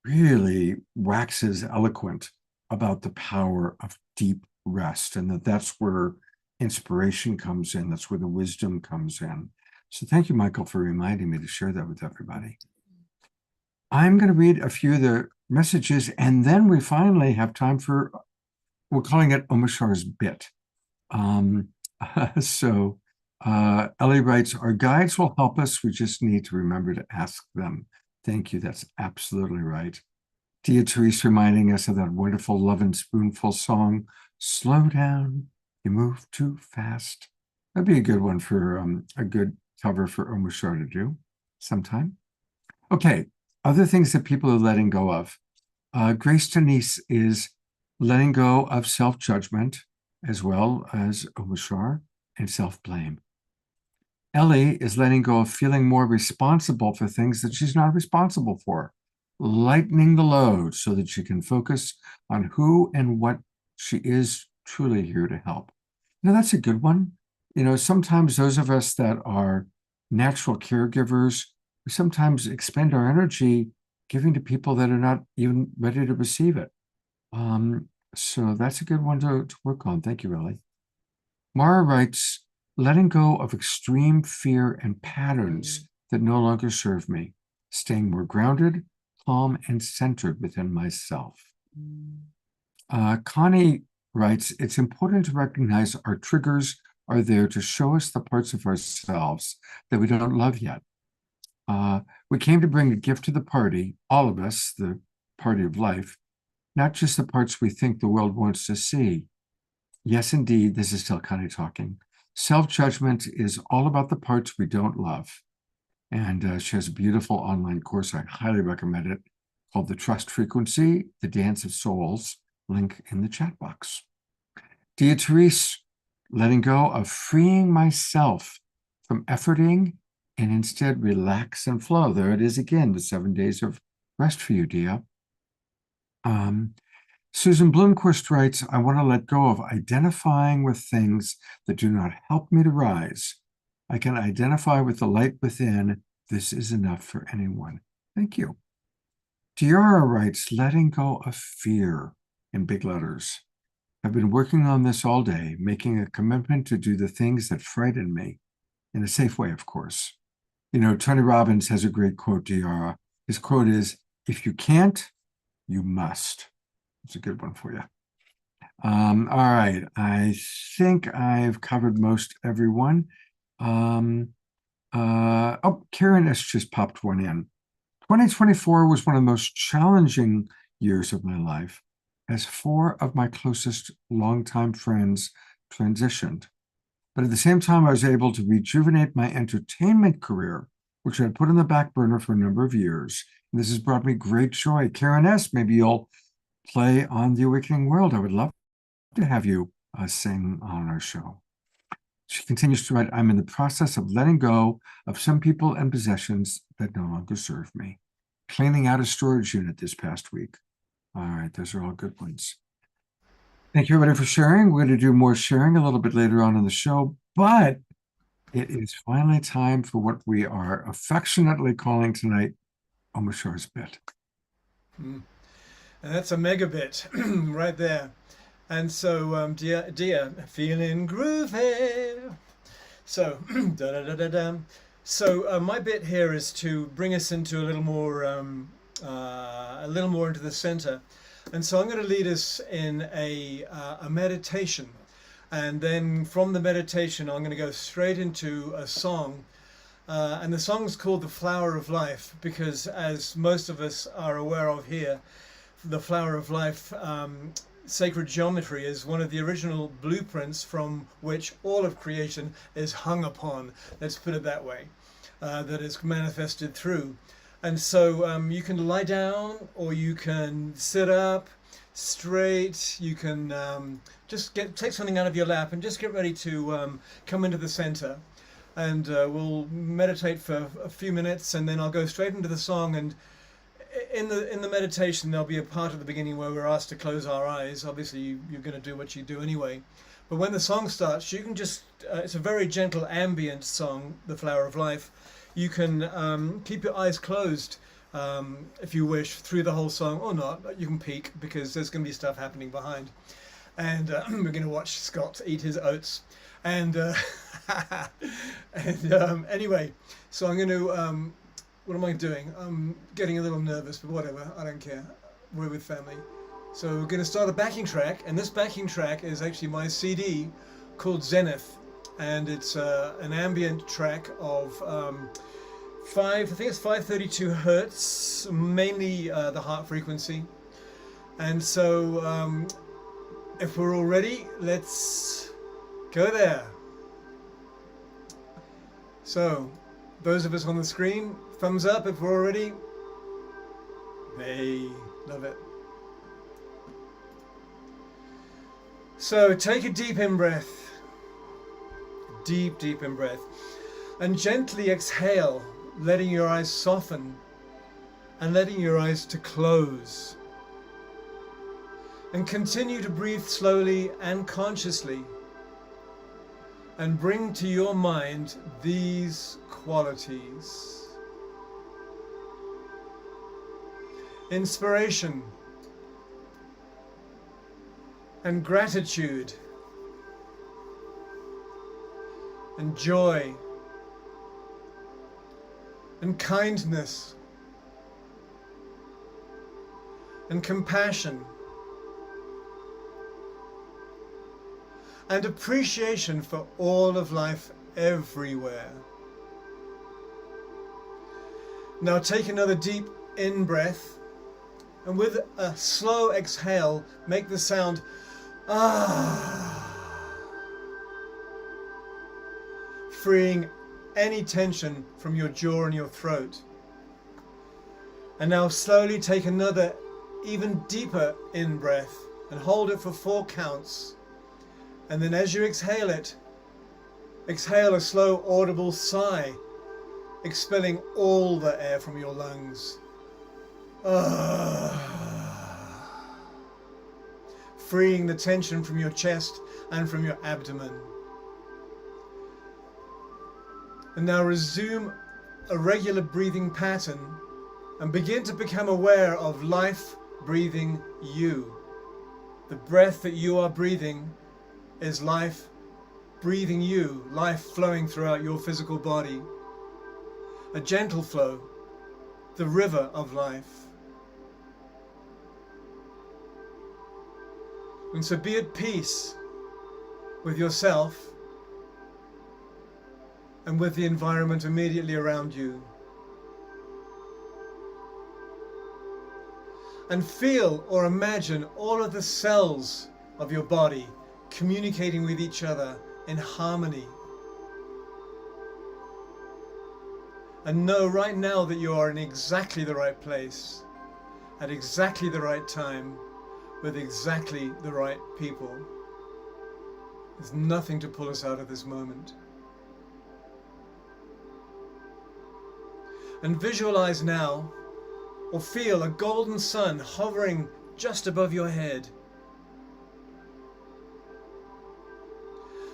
really waxes eloquent about the power of deep rest, and that's where inspiration comes in. That's where the wisdom comes in. So thank you, Michael, for reminding me to share that with everybody. I'm going to read a few of the messages, and then we finally have time for, we're calling it Omishar's bit. Ellie writes, our guides will help us. We just need to remember to ask them. Thank you. That's absolutely right. Dia Therese reminding us of that wonderful Love and Spoonful song, Slow Down, You Move Too Fast. That'd be a good one for a good cover for Omishar to do sometime. Okay, other things that people are letting go of. Grace Denise is letting go of self-judgment as well as Omishar and self-blame. Ellie is letting go of feeling more responsible for things that she's not responsible for, lightening the load so that she can focus on who and what she is truly here to help. Now, that's a good one. You know, sometimes those of us that are natural caregivers, we sometimes expend our energy giving to people that are not even ready to receive it. So that's a good one to work on. Thank you, Ellie. Mara writes, letting go of extreme fear and patterns that no longer serve me, staying more grounded, calm, and centered within myself. Connie writes, it's important to recognize our triggers are there to show us the parts of ourselves that we don't love yet. We came to bring a gift to the party, all of us, the party of life, not just the parts we think the world wants to see. Yes, indeed, this is still Connie talking. Self-judgment is all about the parts we don't love. And she has a beautiful online course. I highly recommend it, called The Trust Frequency, The Dance of Souls, link in the chat box. Dia Therese, letting go of freeing myself from efforting and instead relax and flow. There it is again, the 7 days of rest for you, Dia. Susan Bloomquist writes, I want to let go of identifying with things that do not help me to rise. I can identify with the light within. This is enough for anyone. Thank you. Tiara writes, letting go of fear in big letters. I've been working on this all day, making a commitment to do the things that frighten me, in a safe way, of course. You know, Tony Robbins has a great quote, Tiara. His quote is, if you can't, you must. It's a good one for you. All right, I think I've covered most everyone. Oh, Karen S. just popped one in. 2024 was one of the most challenging years of my life, as 4 of my closest longtime friends transitioned. But at the same time, I was able to rejuvenate my entertainment career, which I had put on the back burner for a number of years. And this has brought me great joy. Karen S., maybe you'll play on The Awakening World. I would love to have you sing on our show. She continues to write, I'm in the process of letting go of some people and possessions that no longer serve me. Cleaning out a storage unit this past week. All right, those are all good ones. Thank you, everybody, for sharing. We're going to do more sharing a little bit later on in the show, but it is finally time for what we are affectionately calling tonight Omishar's Bit. And that's a megabit right there. And so, dear, feeling groovy. So, So my bit here is to bring us into a little more into the center. And so I'm going to lead us in a meditation. And then from the meditation, I'm going to go straight into a song. And the song's called The Flower of Life, because as most of us are aware of here, the Flower of Life sacred geometry is one of the original blueprints from which all of creation is hung upon. Let's put it that way, that is manifested through. And so you can lie down, or you can sit up straight. You can just take something out of your lap and just get ready to come into the center. and we'll meditate for a few minutes, and then I'll go straight into the song. And in the meditation, there'll be a part at the beginning where we're asked to close our eyes. Obviously, you're going to do what you do anyway. But when the song starts, you can just, it's a very gentle ambient song, The Flower of Life. You can keep your eyes closed if you wish through the whole song, or not. You can peek because there's going to be stuff happening behind. And we're going to watch Scott eat his oats. And, anyway, so I'm going to, what am I doing? I'm getting a little nervous, but whatever, I don't care. We're with family. So we're going to start a backing track, and this backing track is actually my CD called Zenith, and it's an ambient track of I think it's 532 hertz, mainly the heart frequency. And so if we're all ready, let's go there. So those of us on the screen, thumbs up if we're all ready. Hey, love it. So take a deep in-breath, deep in-breath, and gently exhale, letting your eyes soften and letting your eyes to close. And continue to breathe slowly and consciously, and bring to your mind these qualities. Inspiration and gratitude and joy and kindness and compassion and appreciation for all of life everywhere. Now take another deep in-breath, and with a slow exhale, make the sound freeing any tension from your jaw and your throat. And now slowly take another even deeper in-breath and hold it for 4 counts. And then as you exhale it, exhale a slow audible sigh, expelling all the air from your lungs. Freeing the tension from your chest and from your abdomen. And now resume a regular breathing pattern and begin to become aware of life breathing you. The breath that you are breathing is life breathing you, life flowing throughout your physical body. A gentle flow, the river of life. And so be at peace with yourself and with the environment immediately around you. And feel or imagine all of the cells of your body communicating with each other in harmony. And know right now that you are in exactly the right place, at exactly the right time, with exactly the right people. There's nothing to pull us out of this moment. And visualize now, or feel a golden sun hovering just above your head.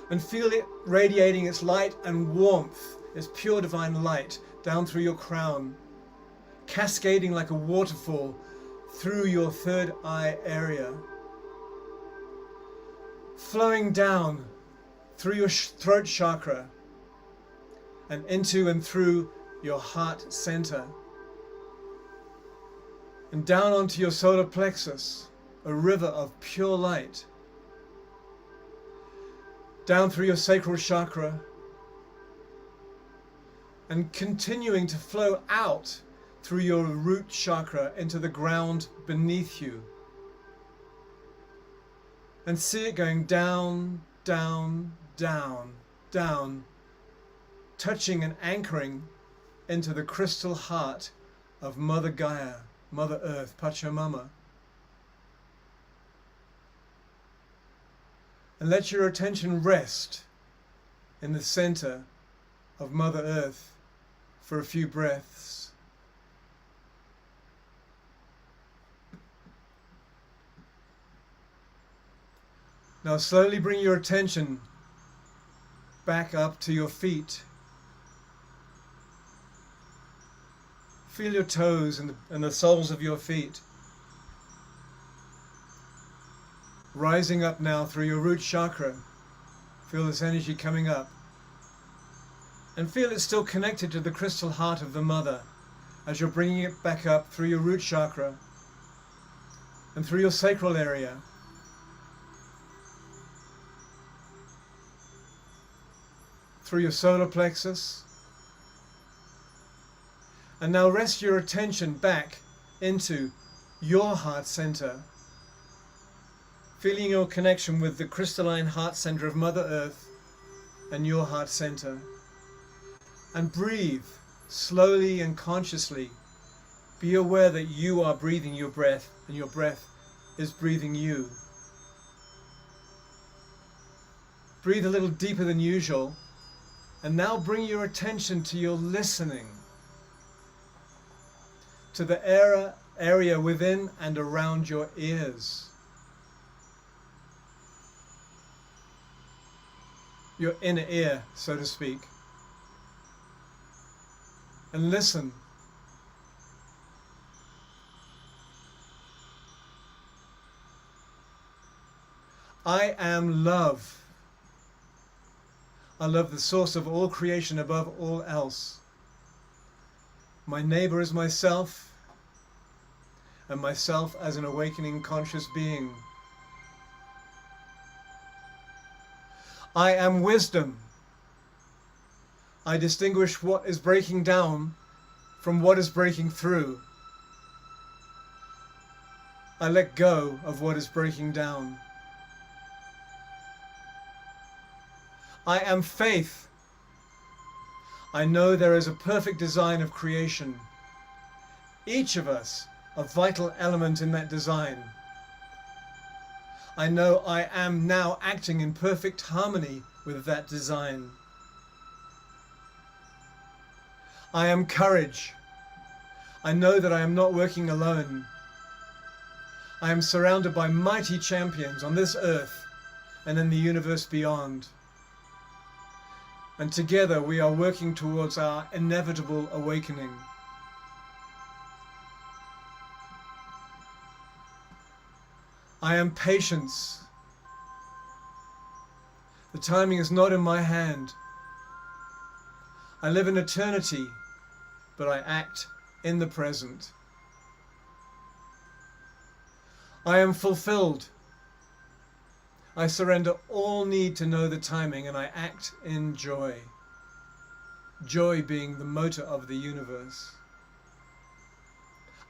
And feel it radiating its light and warmth, its pure divine light, down through your crown, cascading like a waterfall through your third eye area, flowing down through your throat chakra and into and through your heart center, and down onto your solar plexus, a river of pure light, down through your sacral chakra, and continuing to flow out through your root chakra into the ground beneath you. And see it going down, down, down, down, touching and anchoring into the crystal heart of Mother Gaia, Mother Earth, Pachamama. And let your attention rest in the center of Mother Earth for a few breaths. Now slowly bring your attention back up to your feet. Feel your toes and the soles of your feet. Rising up now through your root chakra. Feel this energy coming up. And feel it's still connected to the crystal heart of the mother as you're bringing it back up through your root chakra and through your sacral area. Through your solar plexus. And now rest your attention back into your heart center. Feeling your connection with the crystalline heart center of Mother Earth and your heart center. And breathe slowly and consciously. Be aware that you are breathing your breath and your breath is breathing you. Breathe a little deeper than usual. And now bring your attention to your listening. To the area within and around your ears. Your inner ear, so to speak. And listen. I am love. I love the source of all creation above all else. My neighbor is myself, and myself as an awakening conscious being. I am wisdom. I distinguish what is breaking down from what is breaking through. I let go of what is breaking down. I am faith. I know there is a perfect design of creation. Each of us a vital element in that design. I know I am now acting in perfect harmony with that design. I am courage. I know that I am not working alone. I am surrounded by mighty champions on this earth and in the universe beyond. And together we are working towards our inevitable awakening. I am patience. The timing is not in my hand. I live in eternity, but I act in the present. I am fulfilled. I surrender all need to know the timing and I act in joy. Joy being the motor of the universe.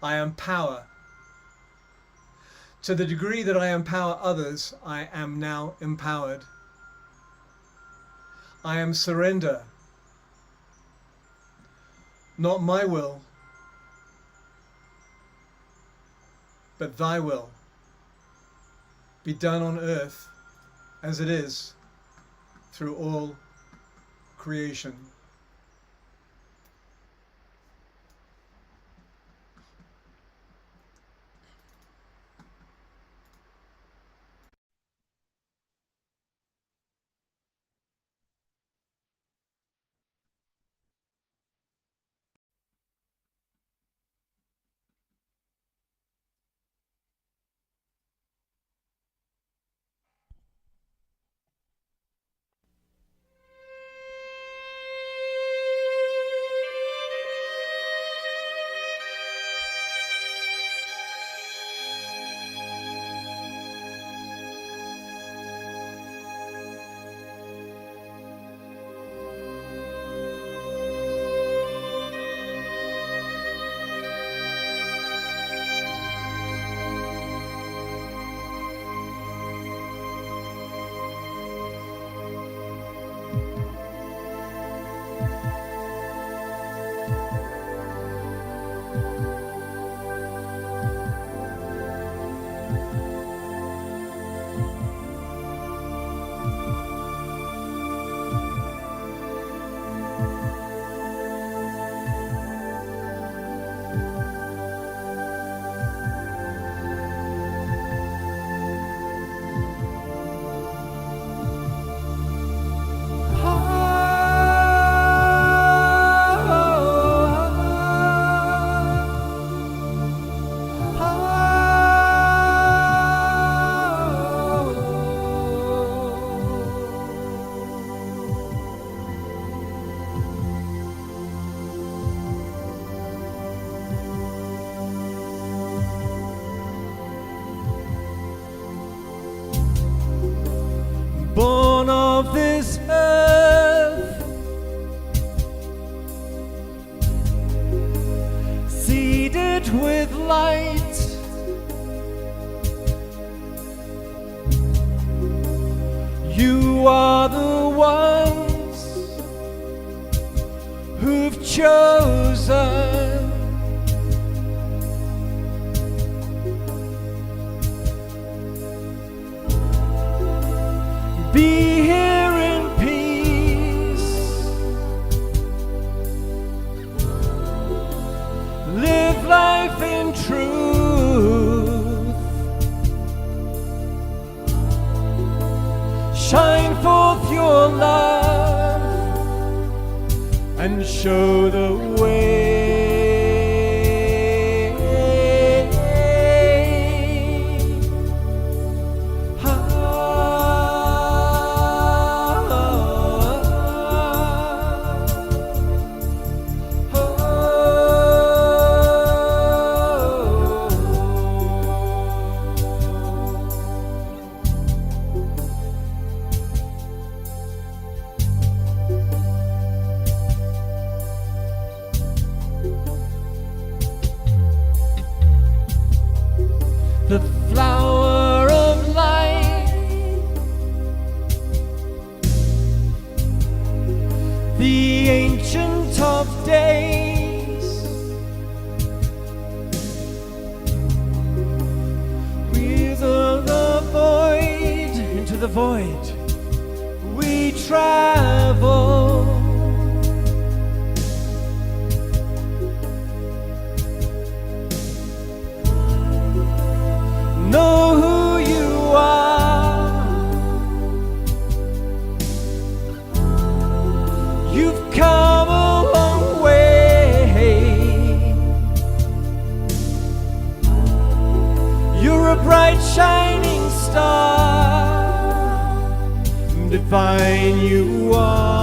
I am power. To the degree that I empower others, I am now empowered. I am surrender. Not my will, but thy will be done on earth as it is through all creation. You are the ones who've chosen be here in peace, live life in truth, shine forth your love and show the way. The flower of life, the ancient of days, with the void, into the void we travel. Know who you are. You've come a long way. You're a bright shining star. Divine you are.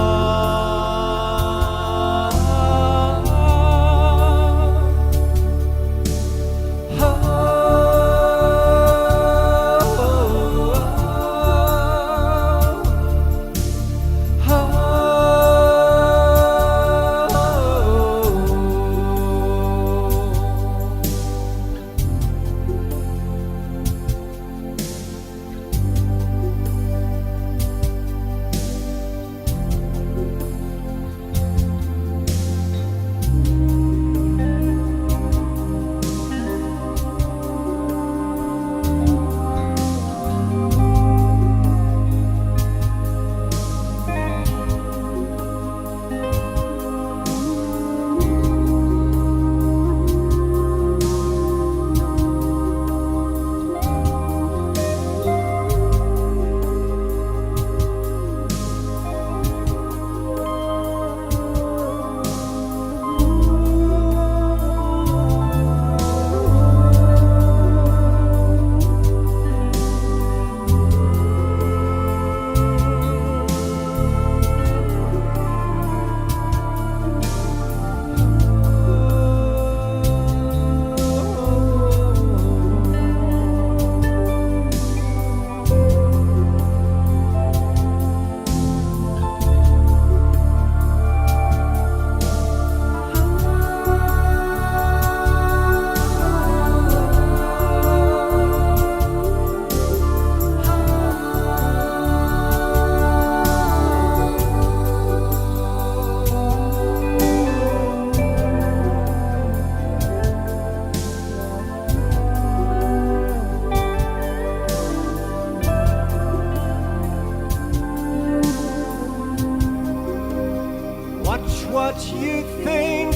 What you think,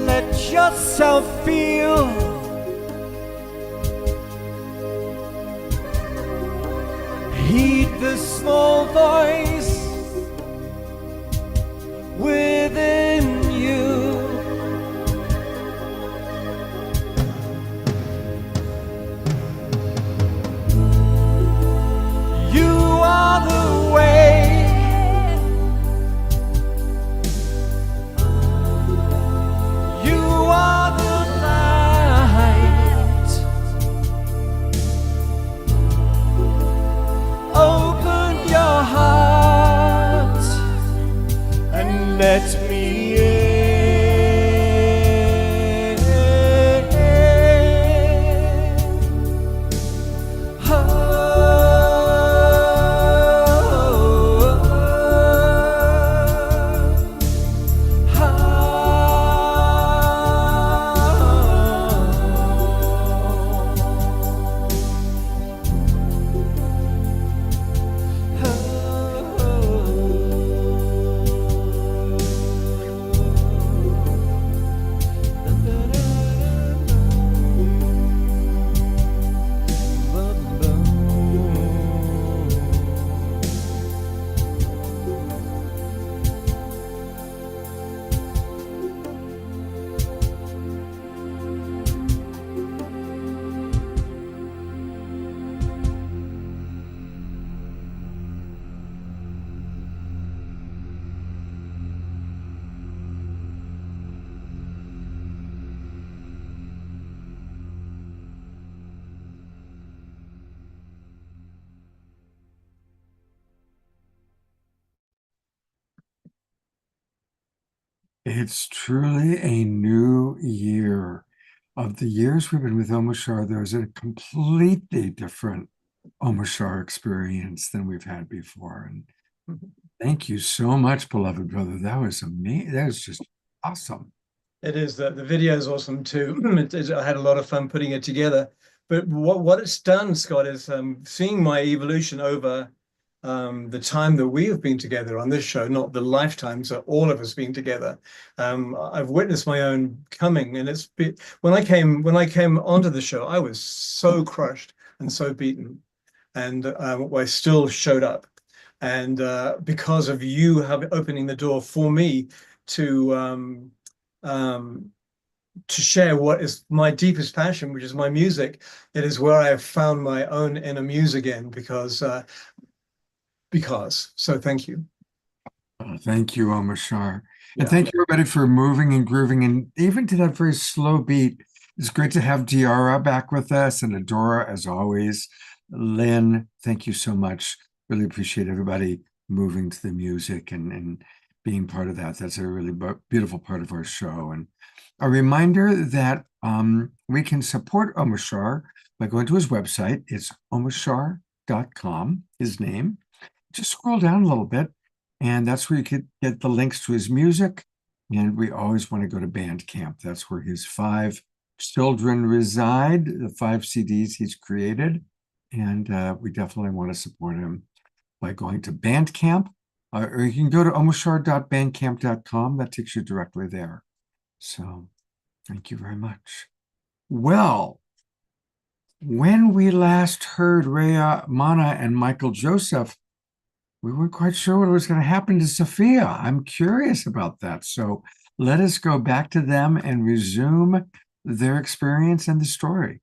let yourself feel, heed the small voice within you. Open your heart. It's truly a new year. Of the years we've been with Omashar, there's a completely different Omashar experience than we've had before. And thank you so much, beloved brother. That was amazing. That was just awesome. It is. The video is awesome too. I had a lot of fun putting it together. But what it's done, Scott, is seeing my evolution over the time that we have been together on this show, not the lifetimes that all of us being together. I've witnessed my own coming, and when I came onto the show, I was so crushed and so beaten, and I still showed up, and because of you opening the door for me to share what is my deepest passion, which is my music. It is where I have found my own inner muse again, because. So thank you. Thank you, Omashar. And Yeah. thank you, everybody, for moving and grooving. And even to that very slow beat, it's great to have Diara back with us, and Adora, as always. Lynn, thank you so much. Really appreciate everybody moving to the music and being part of that. That's a really beautiful part of our show. And a reminder that we can support Omashar by going to his website. It's omashar.com, his name. Just scroll down a little bit, and that's where you could get the links to his music. And we always want to go to Bandcamp. That's where his 5 children reside, the 5 CDs he's created. And we definitely want to support him by going to Bandcamp, or you can go to omashar.bandcamp.com. That takes you directly there. So thank you very much. Well, when we last heard Rhea Mana and Michael Joseph, we weren't quite sure what was going to happen to Sophia. I'm curious about that. So let us go back to them and resume their experience and the story.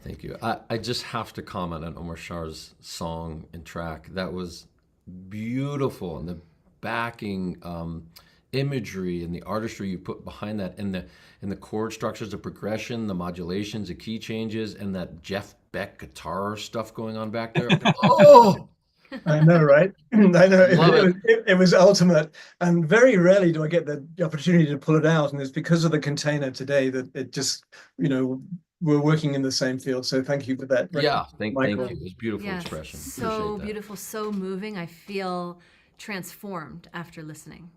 Thank you. I just have to comment on Omashar's song and track. That was beautiful, and the backing imagery and the artistry you put behind that, and the chord structures, the progression, the modulations, the key changes, and that Jeff Beck guitar stuff going on back there. Oh! I know, right? I know. Love It was ultimate. And very rarely do I get the opportunity to pull it out. And it's because of the container today that it just, we're working in the same field. So thank you for that. Yeah, thank you. Michael. It was beautiful Yes, expression. so Appreciate that. beautiful, so moving. I feel transformed after listening.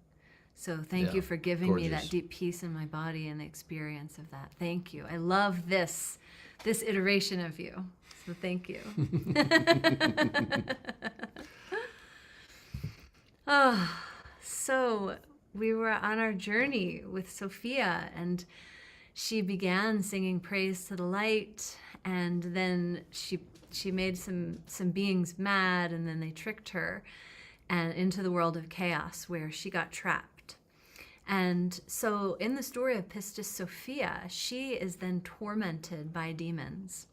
So thank you Yeah, for giving me gorgeous. that deep peace in my body and the experience of that. Thank you. I love this iteration of you. So thank you. Oh, so we were on our journey with Sophia, and she began singing praise to the light, and then she made some beings mad, and then they tricked her and into the world of chaos where she got trapped. And so in the story of Pistis Sophia, she is then tormented by demons.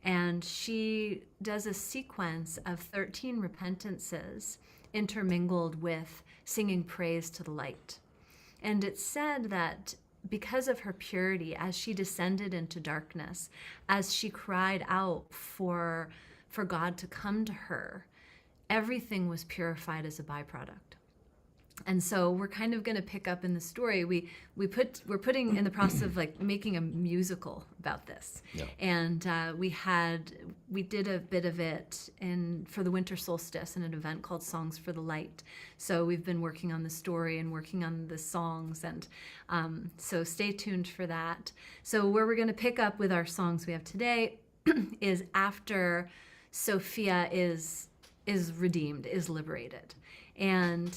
And she does a sequence of 13 repentances intermingled with singing praise to the light. And it's said that because of her purity, as she descended into darkness, as she cried out for God to come to her, everything was purified as a byproduct. And so we're kind of going to pick up in the story. We're putting in the process of like making a musical about this. Yeah. And we did a bit of it for the winter solstice in an event called Songs for the Light. So we've been working on the story and working on the songs, and so stay tuned for that. So where we're going to pick up with our songs we have today is after Sophia is redeemed, is liberated. And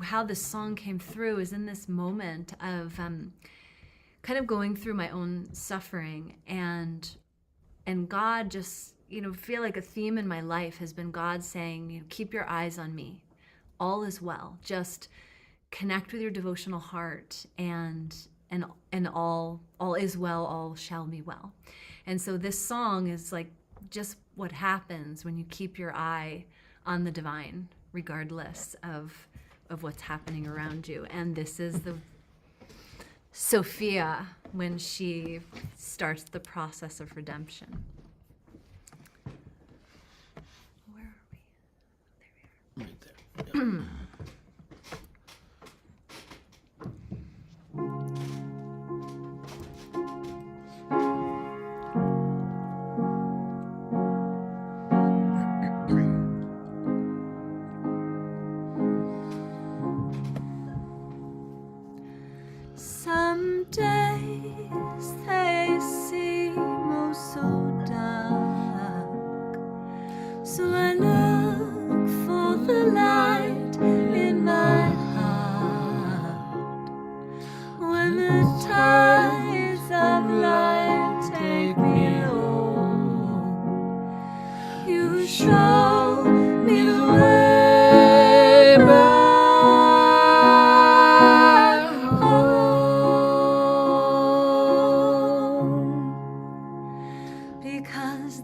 how this song came through is in this moment of kind of going through my own suffering, and God just, feel like a theme in my life has been God saying, keep your eyes on me. All is well. Just connect with your devotional heart, and all is well, all shall be well. And so this song is like just what happens when you keep your eye on the divine, regardless of what's happening around you. And this is the Sophia when she starts the process of redemption. Where are we? There we are. Right there. Yeah.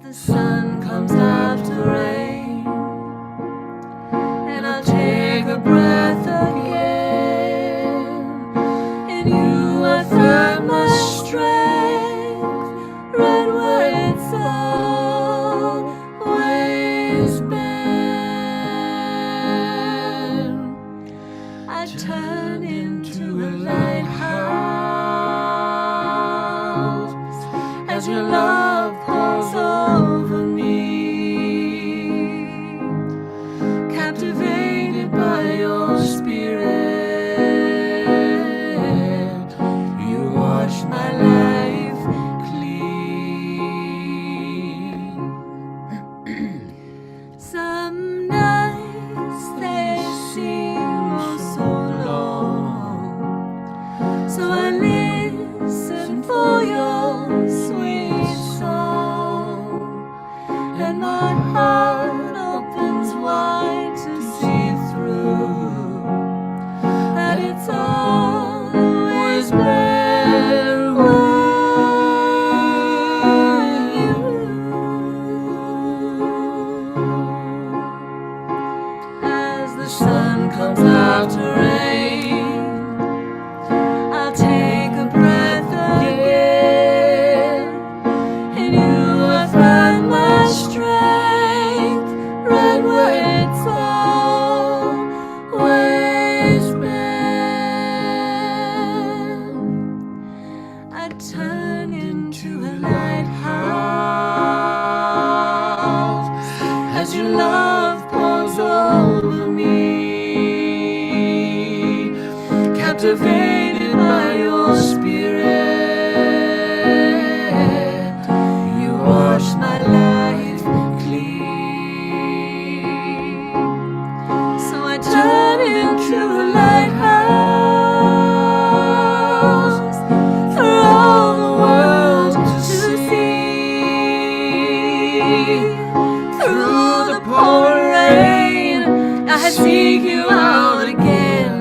the sun comes after rain, and I'll take a breath again. In you I find my strength, right where it's always been. I turn into a lighthouse as your love pours over me, captivated by your spirit. You wash my life clean. Some nights they seem oh so long, so I listen for your sweet song, and my heart opens wide to see through that it's always been with you. As the sun comes out to rain, I'll take a breath again. In you I find my strength, right where it's always been. I turn into a lighthouse as your love pours over me, captivated by your spirit. You wash my life clean. So I turn into a lighthouse for all the world to see. Through the pouring rain, I seek you out again,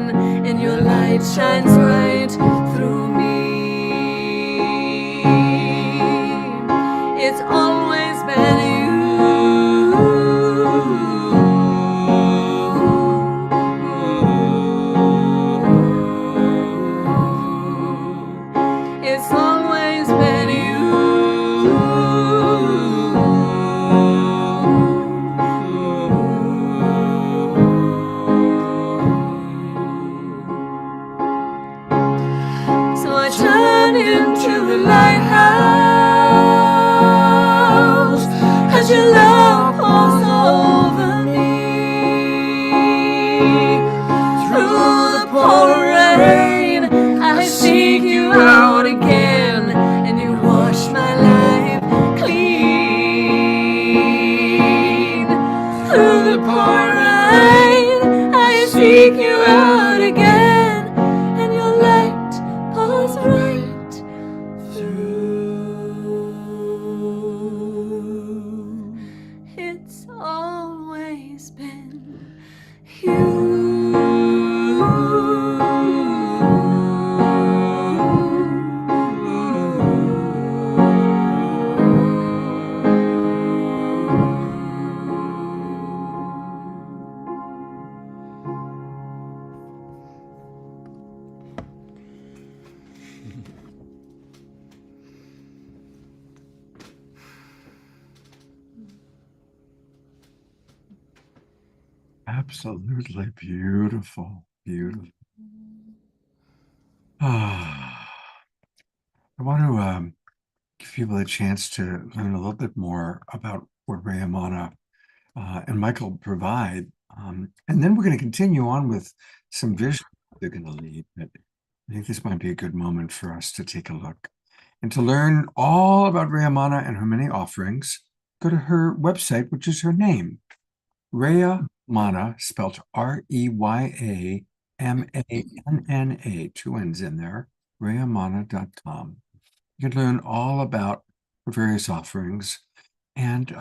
and your light shines right through me. It's always been you. It's always been you. So I turn into a lighthouse as your love pours over me. Through the pouring rain, I seek you out again, and you wash my life clean. Through the pouring rain, I seek you out again, and your light pours right through. It's always been Absolutely beautiful, beautiful. Ah, I want to give people a chance to learn a little bit more about what Rayamana and Michael provide. And then we're going to continue on with some vision they're going to lead. But I think this might be a good moment for us to take a look. And to learn all about Rayamana and her many offerings, go to her website, which is her name, Rayamana, spelled Reyamana, 2 N's in there, rayamana.com. You can learn all about her various offerings. And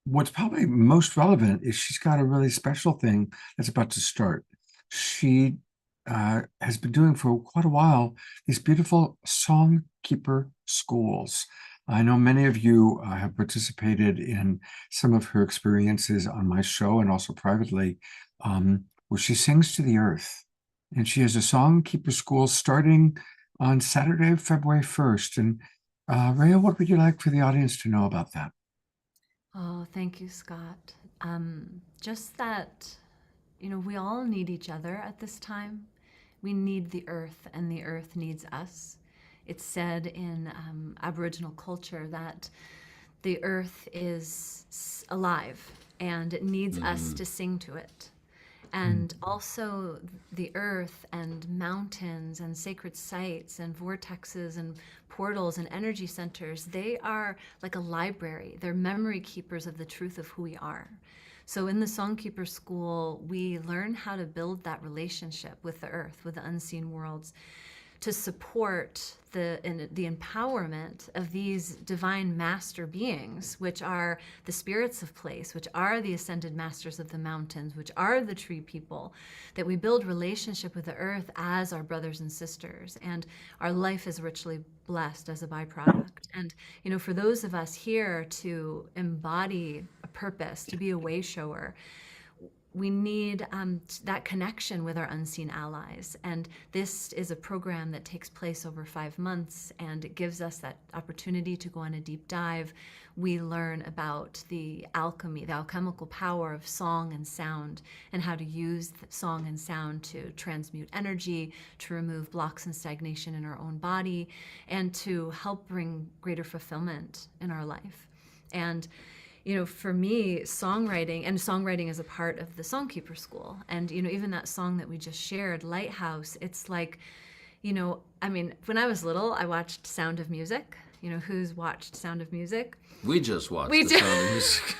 what's probably most relevant is she's got a really special thing that's about to start. She has been doing for quite a while these beautiful Songkeeper schools. I know many of you have participated in some of her experiences on my show and also privately, where she sings to the earth. And she has a Songkeeper School starting on Saturday, February 1st. And Rhea, what would you like for the audience to know about that? Oh, thank you, Scott. Just that, we all need each other at this time. We need the earth, and the earth needs us. It's said in Aboriginal culture that the earth is alive and it needs us to sing to it. And also the earth and mountains and sacred sites and vortexes and portals and energy centers, they are like a library. They're memory keepers of the truth of who we are. So in the Songkeeper School, we learn how to build that relationship with the earth, with the unseen worlds, to support the empowerment of these divine master beings, which are the spirits of place, which are the ascended masters of the mountains, which are the tree people, that we build relationship with the earth as our brothers and sisters, and our life is richly blessed as a byproduct. And for those of us here to embody a purpose, to be a way shower, we need that connection with our unseen allies. And this is a program that takes place over 5 months, and it gives us that opportunity to go on a deep dive. We learn about the alchemy, the alchemical power of song and sound, and how to use song and sound to transmute energy, to remove blocks and stagnation in our own body, and to help bring greater fulfillment in our life. And for me, songwriting is a part of the Songkeeper School. And, even that song that we just shared, Lighthouse, it's like, when I was little, I watched Sound of Music. Who's watched Sound of Music? We just watched the Sound of Music.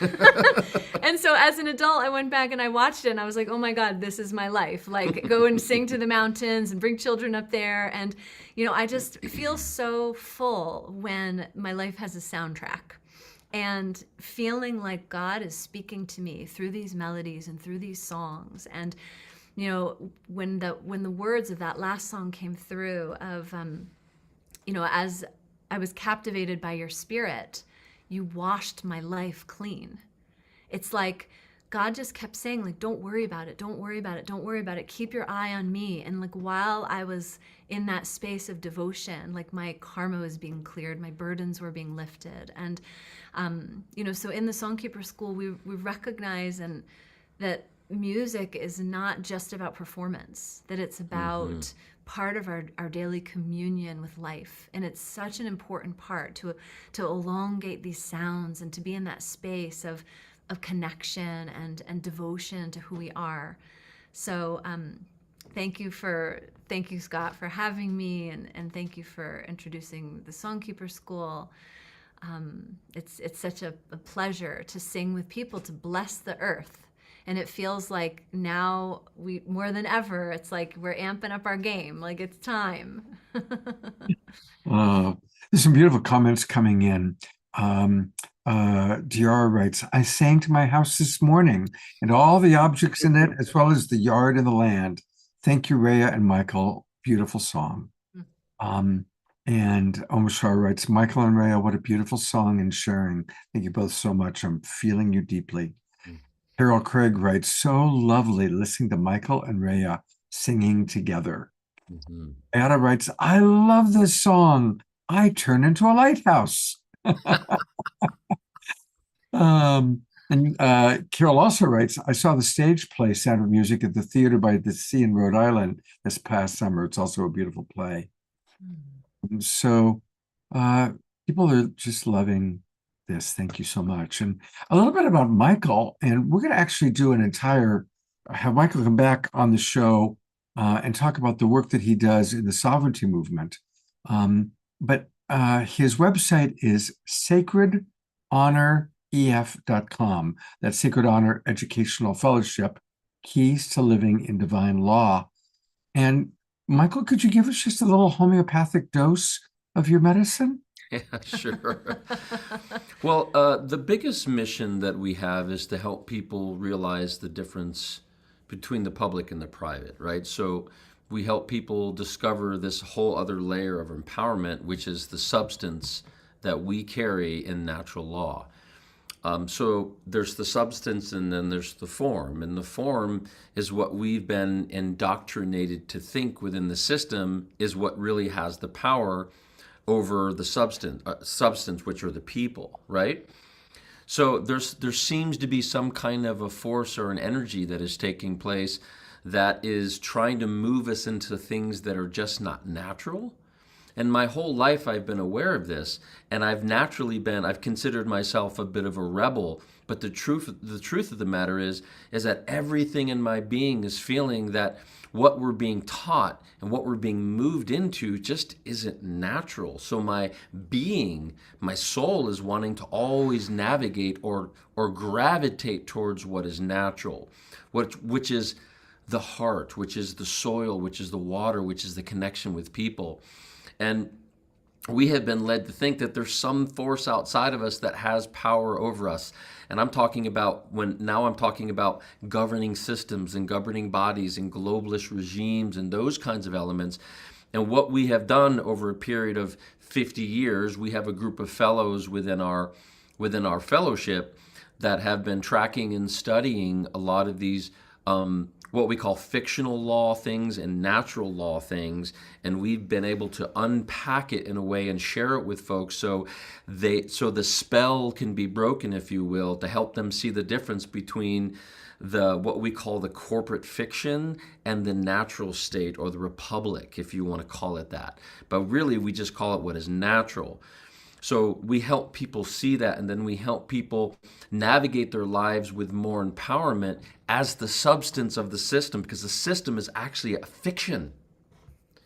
And so as an adult, I went back and I watched it and I was like, oh my God, this is my life. Like, go and sing to the mountains and bring children up there. And, I just feel so full when my life has a soundtrack. And feeling like God is speaking to me through these melodies and through these songs. And, when the words of that last song came through of, as I was captivated by your spirit, you washed my life clean. It's like God just kept saying, like, don't worry about it. Don't worry about it. Don't worry about it. Keep your eye on me. And like, while I was in that space of devotion, like my karma was being cleared, my burdens were being lifted. And, so in the Songkeeper School, we recognize that music is not just about performance, that it's about part of our daily communion with life. And it's such an important part to elongate these sounds and to be in that space of connection and devotion to who we are. So thank you, Scott, for having me, and thank you for introducing the Songkeeper School. It's such a pleasure to sing with people, to bless the earth. And it feels like now more than ever, it's like we're amping up our game, like it's time. There's some beautiful comments coming in. Diara writes, I sang to my house this morning and all the objects in it, as well as the yard and the land. Thank you, Rhea and Michael. Beautiful song. And Omashar writes, Michael and Rhea, what a beautiful song and sharing. Thank you both so much. I'm feeling you deeply. Carol Craig writes, so lovely listening to Michael and Rhea singing together. Ada writes, I love this song. I turn into a lighthouse. And Carol also writes, I saw the stage play Sound of Music at the Theater by the Sea in Rhode Island this past summer. It's also a beautiful play. So people are just loving this. Thank you so much. And a little bit about Michael, and we're going to actually do have Michael come back on the show and talk about the work that he does in the sovereignty movement. But his website is sacredhonoref.com. That's Sacred Honor Educational Fellowship, Keys to Living in Divine Law. And Michael, could you give us just a little homeopathic dose of your medicine? Yeah, sure. Well, the biggest mission that we have is to help people realize the difference between the public and the private, right? So we help people discover this whole other layer of empowerment, which is the substance that we carry in natural law. So there's the substance and then there's the form. And the form is what we've been indoctrinated to think within the system is what really has the power over the substance, which are the people, right? So there seems to be some kind of a force or an energy that is taking place that is trying to move us into things that are just not natural. And my whole life I've been aware of this, and I've considered myself a bit of a rebel. But the truth of the matter is that everything in my being is feeling that what we're being taught and what we're being moved into just isn't natural. So my being, my soul is wanting to always navigate or gravitate towards what is natural, which is the heart, which is the soil, which is the water, which is the connection with people. And we have been led to think that there's some force outside of us that has power over us. And I'm talking about governing systems and governing bodies and globalist regimes and those kinds of elements. And what we have done over a period of 50 years, we have a group of fellows within our fellowship that have been tracking and studying a lot of these what we call fictional law things and natural law things, and we've been able to unpack it in a way and share it with folks so the spell can be broken, if you will, to help them see the difference between what we call the corporate fiction and the natural state, or the republic, if you want to call it that. But really, we just call it what is natural. So we help people see that, and then we help people navigate their lives with more empowerment as the substance of the system, because the system is actually a fiction.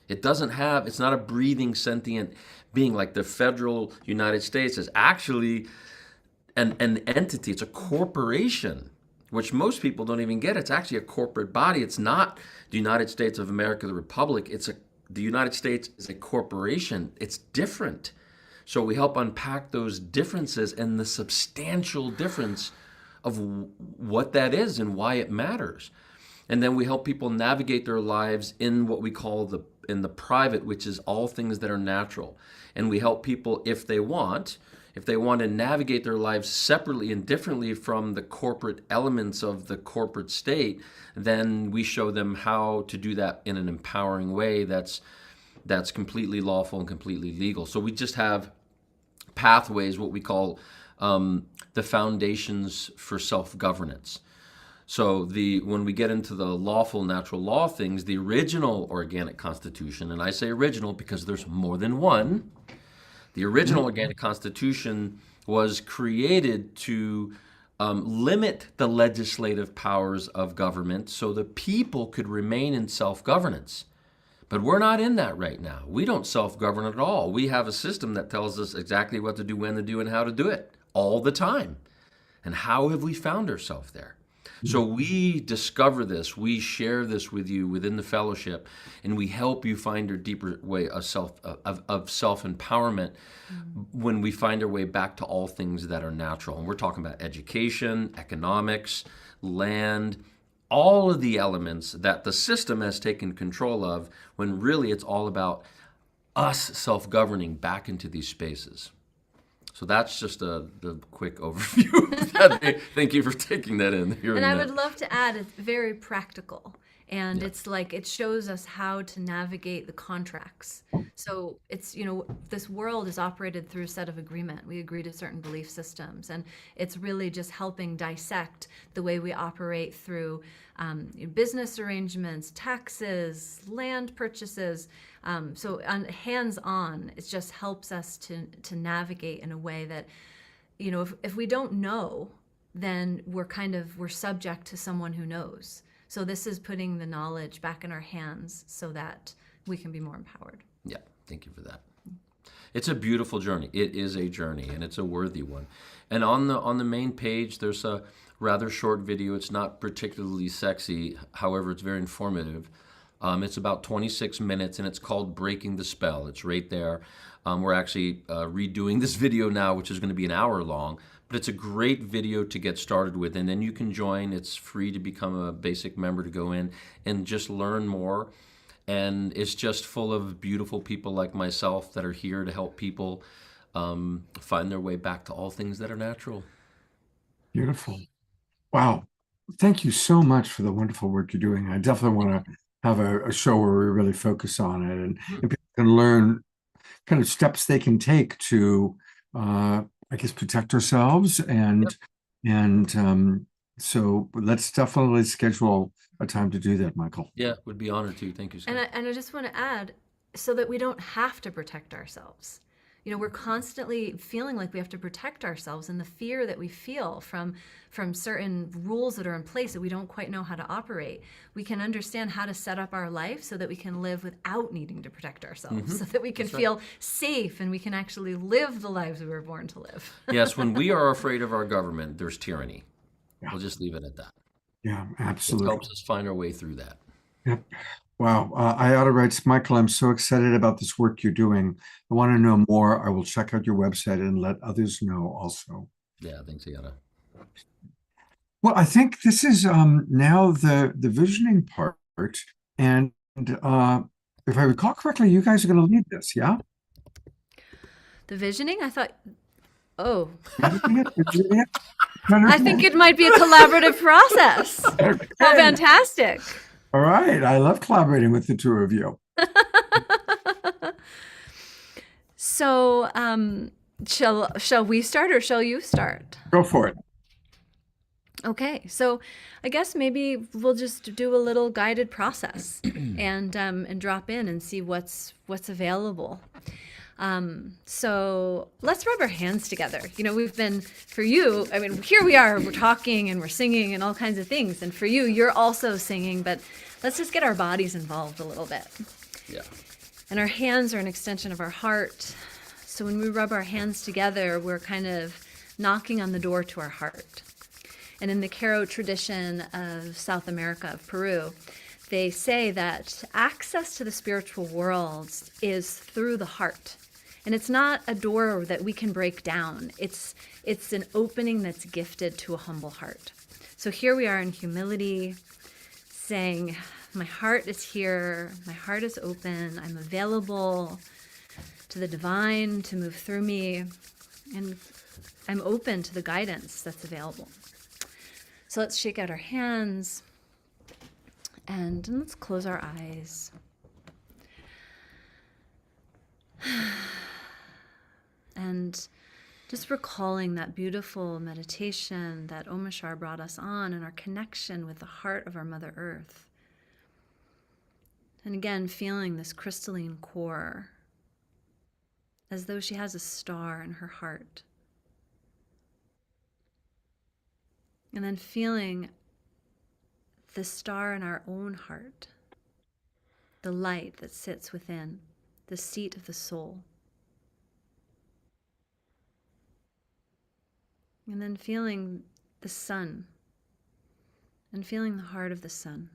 It's not a breathing, sentient being like the federal United States is actually an entity. It's a corporation, which most people don't even get. It's actually a corporate body. It's not the United States of America, the Republic. The United States is a corporation. It's different. So we help unpack those differences and the substantial difference of what that is and why it matters. And then we help people navigate their lives in what we call in the private, which is all things that are natural. And we help people, if they want to navigate their lives separately and differently from the corporate elements of the corporate state, then we show them how to do that in an empowering way that's completely lawful and completely legal. So we just have pathways, what we call the foundations for self-governance. So when we get into the lawful natural law things, the original organic constitution, and I say original because there's more than one, the original organic constitution was created to limit the legislative powers of government so the people could remain in self-governance. But we're not in that right now. We don't self-govern at all. We have a system that tells us exactly what to do, when to do, and how to do it all the time. And how have we found ourselves there? So we discover this, we share this with you within the fellowship, and we help you find your deeper way of self-empowerment when we find our way back to all things that are natural. And we're talking about education, economics, land, all of the elements that the system has taken control of, when really it's all about us self-governing back into these spaces. So that's just the quick overview of that. Thank you for taking that in. And I would love to add, it's very practical. And it's like, it shows us how to navigate the contracts. So it's, this world is operated through a set of agreement. We agree to certain belief systems. And it's really just helping dissect the way we operate through business arrangements, taxes, land purchases. So hands-on, it just helps us to navigate in a way that, if we don't know, then we're subject to someone who knows. So this is putting the knowledge back in our hands so that we can be more empowered. Yeah, thank you for that. It's a beautiful journey. It is a journey, and it's a worthy one. And on the main page, there's a rather short video. It's not particularly sexy. However, it's very informative. It's about 26 minutes, and it's called Breaking the Spell. It's right there. We're actually redoing this video now, which is going to be an hour long. But it's a great video to get started with, and then you can join. It's free to become a basic member to go in and just learn more. And it's just full of beautiful people like myself that are here to help people find their way back to all things that are natural. Beautiful. Wow. Thank you so much for the wonderful work you're doing. I definitely want to have a show where we really focus on it and people can learn kind of steps they can take to, I guess, protect ourselves. So let's definitely schedule a time to do that, Michael. Yeah, would be honored to. Thank you, Scott. And I just want to add, so that we don't have to protect ourselves. You know, we're constantly feeling like we have to protect ourselves, and the fear that we feel from certain rules that are in place that we don't quite know how to operate. We can understand how to set up our life so that we can live without needing to protect ourselves, so that we can feel safe and we can actually live the lives we were born to live. Yes, when we are afraid of our government, there's tyranny. Yeah. We'll just leave it at that. Yeah, It absolutely. helps us find our way through that. Yep. Wow. IATA writes, Michael, I'm so excited about this work you're doing. I want to know more. I will check out your website and let others know also. Yeah, thanks, Ayana. Well, I think this is now the visioning part. And if I recall correctly, you guys are going to lead this, yeah? The visioning, I thought, oh, I I think it might be a collaborative process. How fantastic. All right. I love collaborating with the two of you. So, shall we start or shall you start? Go for it. Okay, so I guess maybe we'll just do a little guided process and drop in and see what's available. So let's rub our hands together. You know, we've been, for you, I mean, here we are, we're talking and we're singing and all kinds of things. And for you, you're also singing, but let's just get our bodies involved a little bit. Yeah. And our hands are an extension of our heart. So when we rub our hands together, we're kind of knocking on the door to our heart. And in the Q'ero tradition of South America, of Peru, they say that access to the spiritual world is through the heart. And it's not a door that we can break down. It's an opening that's gifted to a humble heart. So here we are in humility, saying, my heart is here, my heart is open, I'm available to the divine to move through me, and I'm open to the guidance that's available. So let's shake out our hands and let's close our eyes. And just recalling that beautiful meditation that Omashar brought us on and our connection with the heart of our Mother Earth. And again, feeling this crystalline core as though she has a star in her heart. And then feeling the star in our own heart, the light that sits within, the seat of the soul. And then feeling the sun and feeling the heart of the sun.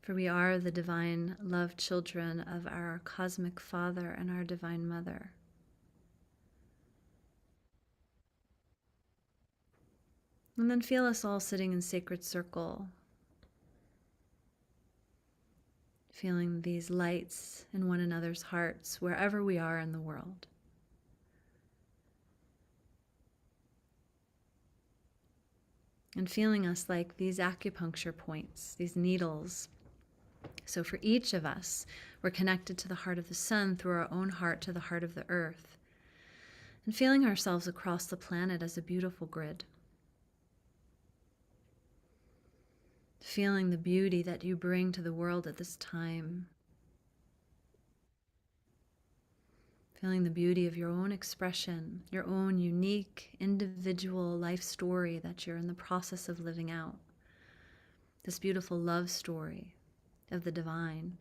For we are the divine loved children of our cosmic Father and our Divine Mother. And then feel us all sitting in sacred circle, feeling these lights in one another's hearts wherever we are in the world. And feeling us like these acupuncture points, these needles. So for each of us, we're connected to the heart of the sun through our own heart to the heart of the earth. And feeling ourselves across the planet as a beautiful grid. Feeling the beauty that you bring to the world at this time. Feeling the beauty of your own expression, your own unique, individual life story that you're in the process of living out. This beautiful love story of the divine.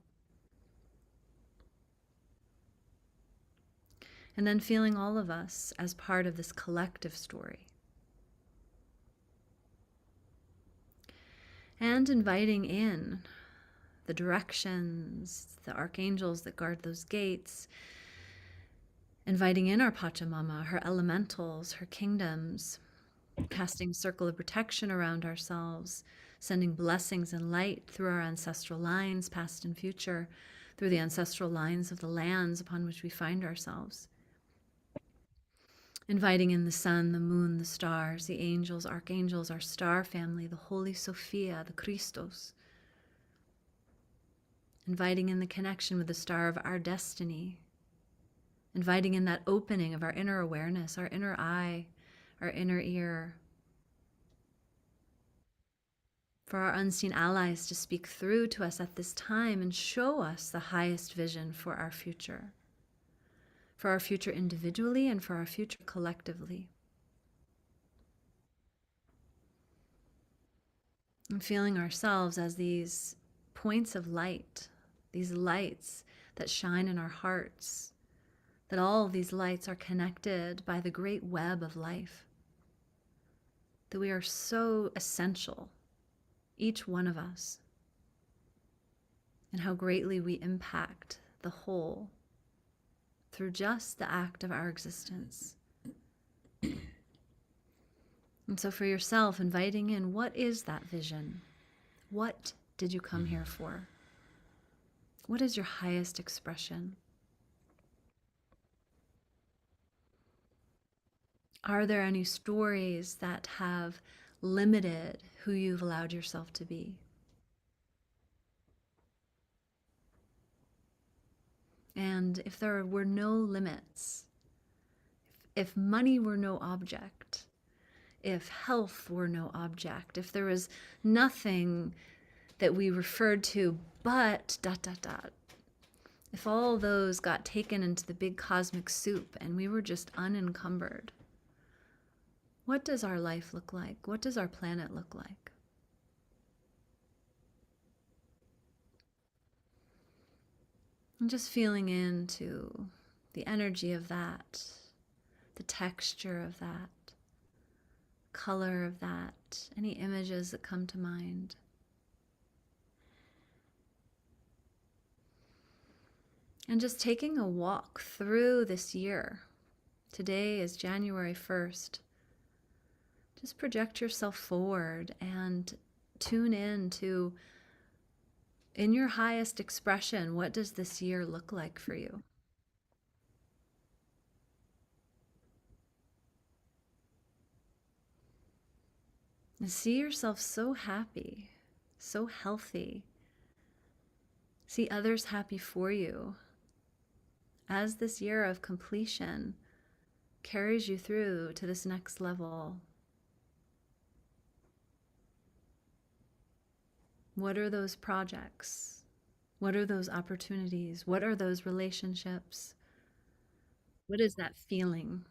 And then feeling all of us as part of this collective story. And inviting in the directions, the archangels that guard those gates, inviting in our Pachamama, her elementals, her kingdoms, casting a circle of protection around ourselves, sending blessings and light through our ancestral lines, past and future, through the ancestral lines of the lands upon which we find ourselves. Inviting in the sun, the moon, the stars, the angels, archangels, our star family, the Holy Sophia, the Christos. Inviting in the connection with the star of our destiny. Inviting in that opening of our inner awareness, our inner eye, our inner ear. For our unseen allies to speak through to us at this time and show us the highest vision for our future individually and for our future collectively. And feeling ourselves as these points of light, these lights that shine in our hearts, that all of these lights are connected by the great web of life, that we are so essential, each one of us, and how greatly we impact the whole through just the act of our existence. And so for yourself, inviting in, what is that vision? What did you come here for? What is your highest expression? Are there any stories that have limited who you've allowed yourself to be? And if there were no limits, if money were no object, if health were no object, if there was nothing that we referred to but ... if all those got taken into the big cosmic soup and we were just unencumbered, what does our life look like? What does our planet look like? And just feeling into the energy of that, the texture of that, color of that, any images that come to mind. And just taking a walk through this year. Today is January 1st. Just project yourself forward and tune in to, in your highest expression, what does this year look like for you? And see yourself so happy, so healthy. See others happy for you as this year of completion carries you through to this next level. What are those projects? What are those opportunities? What are those relationships? What is that feeling?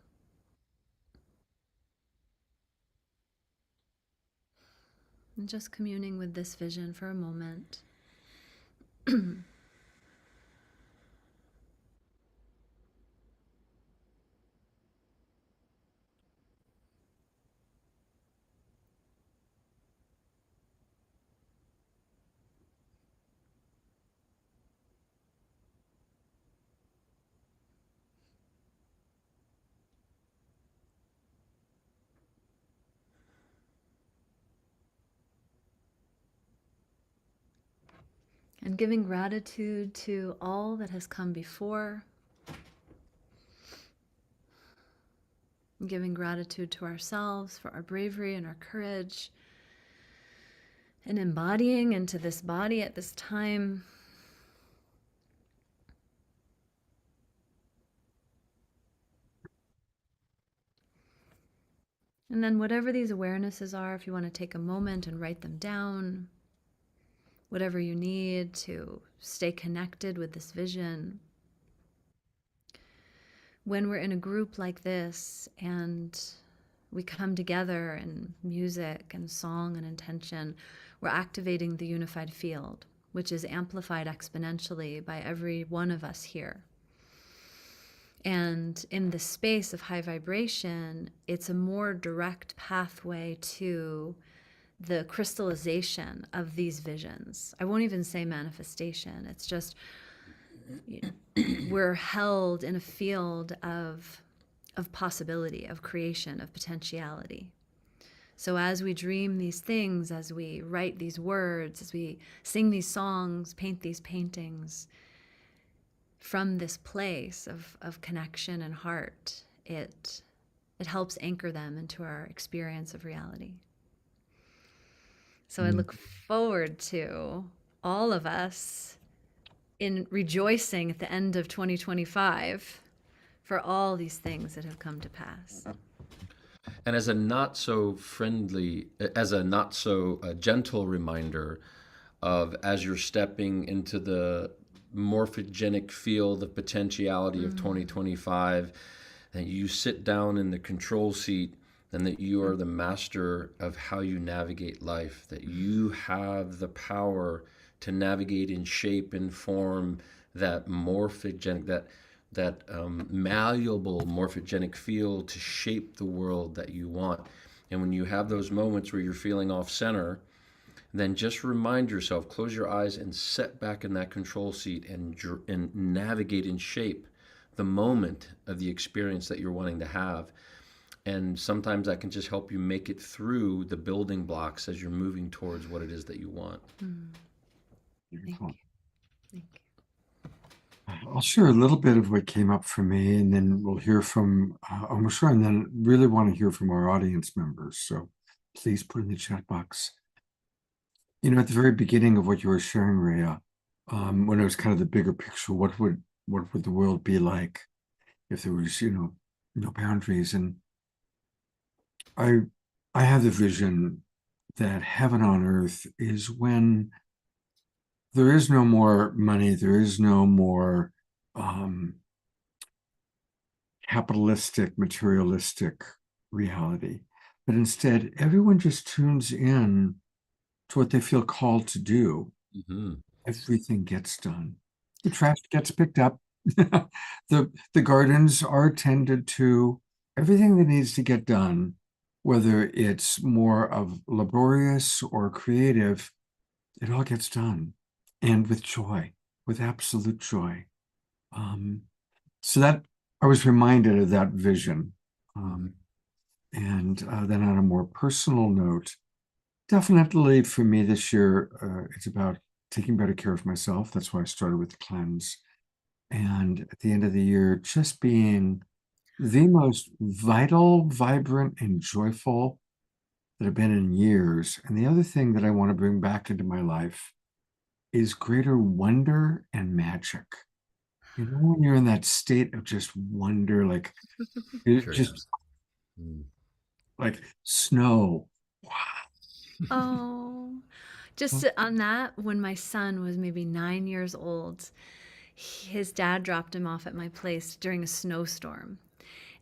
And just communing with this vision for a moment. And giving gratitude to all that has come before. And giving gratitude to ourselves for our bravery and our courage. And embodying into this body at this time. And then whatever these awarenesses are, if you want to take a moment and write them down, whatever you need to stay connected with this vision. When we're in a group like this and we come together in music and song and intention, we're activating the unified field, which is amplified exponentially by every one of us here. And in the space of high vibration, it's a more direct pathway to the crystallization of these visions. I won't even say manifestation. It's just, we're held in a field of possibility, of creation, of potentiality. So as we dream these things, as we write these words, as we sing these songs, paint these paintings, from this place of connection and heart, it helps anchor them into our experience of reality. So I look forward to all of us in rejoicing at the end of 2025 for all these things that have come to pass. And as a not so gentle reminder of, as you're stepping into the morphogenic field of potentiality of 2025, that you sit down in the control seat and that you are the master of how you navigate life, that you have the power to navigate and shape and form that morphogenic, that malleable morphogenic field to shape the world that you want. And when you have those moments where you're feeling off center, then just remind yourself, close your eyes and sit back in that control seat and navigate and shape the moment of the experience that you're wanting to have. And sometimes that can just help you make it through the building blocks as you're moving towards what it is that you want. Beautiful. Thank you. I'll share a little bit of what came up for me, and then we'll hear from Omashar, and then really want to hear from our audience members. So please put in the chat box. You know, at the very beginning of what you were sharing, Rhea, when it was kind of the bigger picture, what would the world be like if there was, no boundaries? And I have the vision that heaven on earth is when there is no more money, there is no more capitalistic, materialistic reality, but instead everyone just tunes in to what they feel called to do. Everything gets done. The trash gets picked up. the gardens are tended to. Everything that needs to get done, whether it's more of laborious or creative, it all gets done, and with joy, with absolute joy. So that I was reminded of that vision. And then on a more personal note, definitely for me this year, it's about taking better care of myself. That's why I started with the cleanse. And at the end of the year, just being the most vital, vibrant, and joyful that I've been in years. And the other thing that I want to bring back into my life is greater wonder and magic. You know, when you're in that state of just wonder, like it just like snow. Wow. Oh, just on that, when my son was maybe 9 years old, his dad dropped him off at my place during a snowstorm.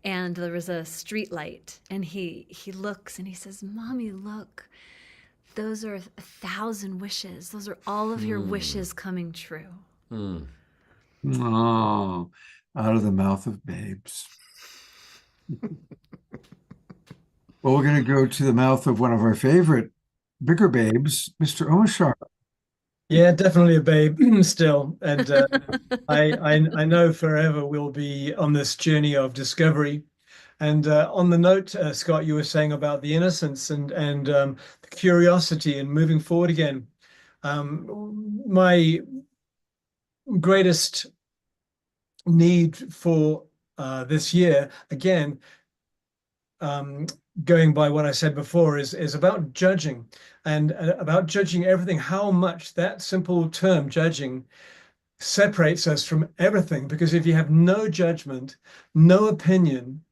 And there was a street light, and he looks and he says, "Mommy, look, those are 1,000 wishes. Those are all of your wishes coming true." Oh, out of the mouth of babes. Well, we're going to go to the mouth of one of our favorite bigger babes, Mr. Omashar. Yeah, definitely a babe still. And I know forever we'll be on this journey of discovery. And on the note, Scott, you were saying about the innocence and the curiosity and moving forward again. My greatest need for this year, again, going by what I said before, is about judging and about judging everything, how much that simple term judging separates us from everything. Because if you have no judgment, no opinion,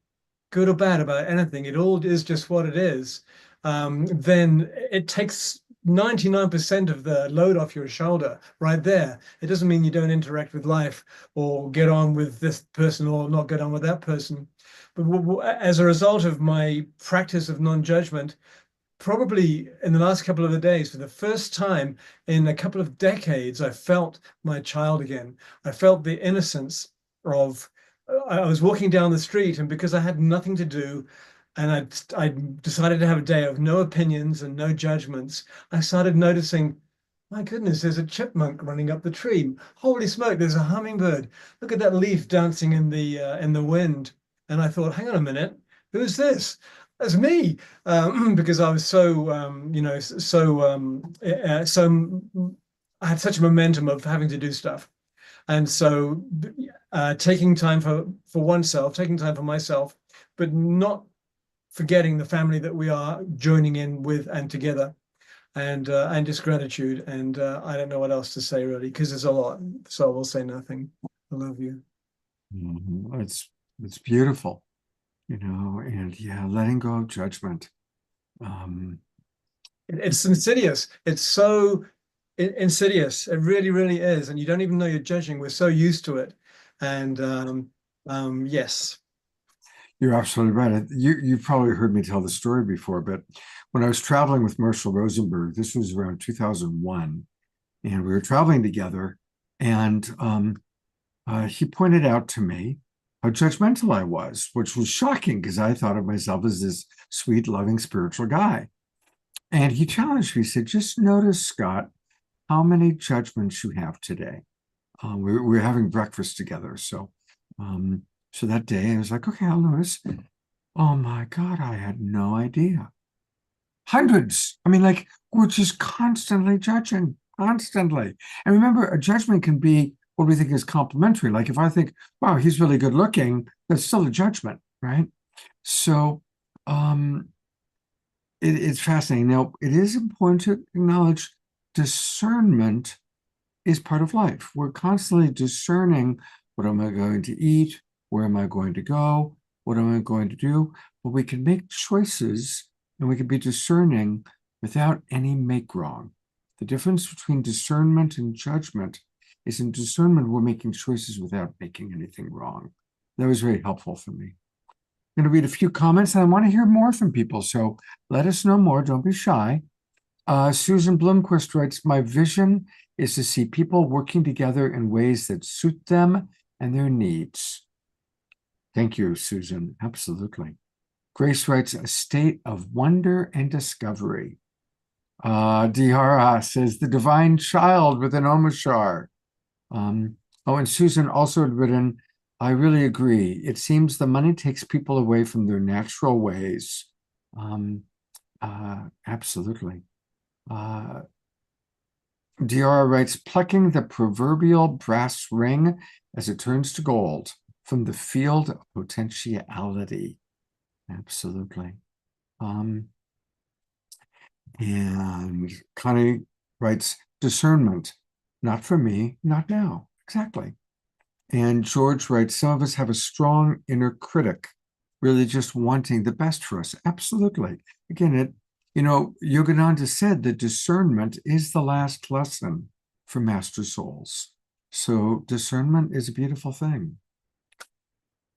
good or bad, about anything, it all is just what it is, then it takes 99% of the load off your shoulder right there. It doesn't mean you don't interact with life or get on with this person or not get on with that person. But as a result of my practice of non-judgment, probably in the last couple of days, for the first time in a couple of decades, I felt my child again. I felt the innocence of, I was walking down the street, and because I had nothing to do, and I decided to have a day of no opinions and no judgments, I started noticing, my goodness, there's a chipmunk running up the tree. Holy smoke, there's a hummingbird. Look at that leaf dancing in the wind. And I thought, hang on a minute, who's this? That's me, because I was so I had such a momentum of having to do stuff. And so taking time for oneself, taking time for myself, but not forgetting the family that we are joining in with and together, and just gratitude. And I don't know what else to say really, because there's a lot. So I will say nothing. I love you. It's beautiful, and yeah, letting go of judgment. It's insidious. It's so insidious. It really, really is. And you don't even know you're judging. We're so used to it. And yes. You're absolutely right. You've probably heard me tell the story before, but when I was traveling with Marshall Rosenberg, this was around 2001, and we were traveling together, and he pointed out to me how judgmental I was, which was shocking because I thought of myself as this sweet, loving, spiritual guy. And he challenged me, he said, just notice, Scott, how many judgments you have today. We were having breakfast together. So that day I was like, okay, I'll notice. Oh my God, I had no idea. Hundreds. I mean, like, we're just constantly judging, constantly. And remember, a judgment can be what we think is complimentary. Like if I think, wow, he's really good looking, that's still a judgment, right? So it's fascinating. Now, it is important to acknowledge discernment is part of life. We're constantly discerning, what am I going to eat? Where am I going to go? What am I going to do? But we can make choices and we can be discerning without any make wrong. The difference between discernment and judgment is in discernment, we're making choices without making anything wrong. That was very helpful for me. I'm going to read a few comments and I want to hear more from people. So let us know more. Don't be shy. Susan Blomquist writes, my vision is to see people working together in ways that suit them and their needs. Thank you, Susan. Absolutely. Grace writes, a state of wonder and discovery. Dihara says, the divine child with an Omashar. And Susan also had written, I really agree. It seems the money takes people away from their natural ways. Absolutely. Diara writes, plucking the proverbial brass ring as it turns to gold from the field of potentiality. Absolutely. And Connie writes, discernment, not for me, not now. Exactly. And George writes, some of us have a strong inner critic, really just wanting the best for us. Absolutely. Again, Yogananda said that discernment is the last lesson for master souls. So discernment is a beautiful thing.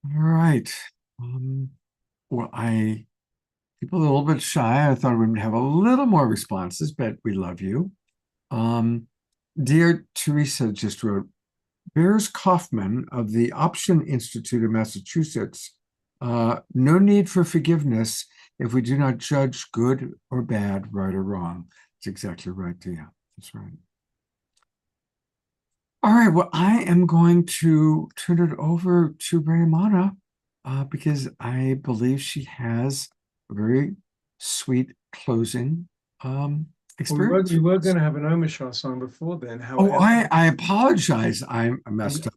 All right. Well, people are a little bit shy. I thought we'd have a little more responses, but we love you. Dear Teresa just wrote, Bears Kaufman of the Option Institute of Massachusetts, no need for forgiveness if we do not judge good or bad, right or wrong. That's exactly right, Dia. That's right. All right, well, I am going to turn it over to Rayamana because I believe she has a very sweet closing experience. We were going to have an Omashar song before then. However, I apologize. I messed up.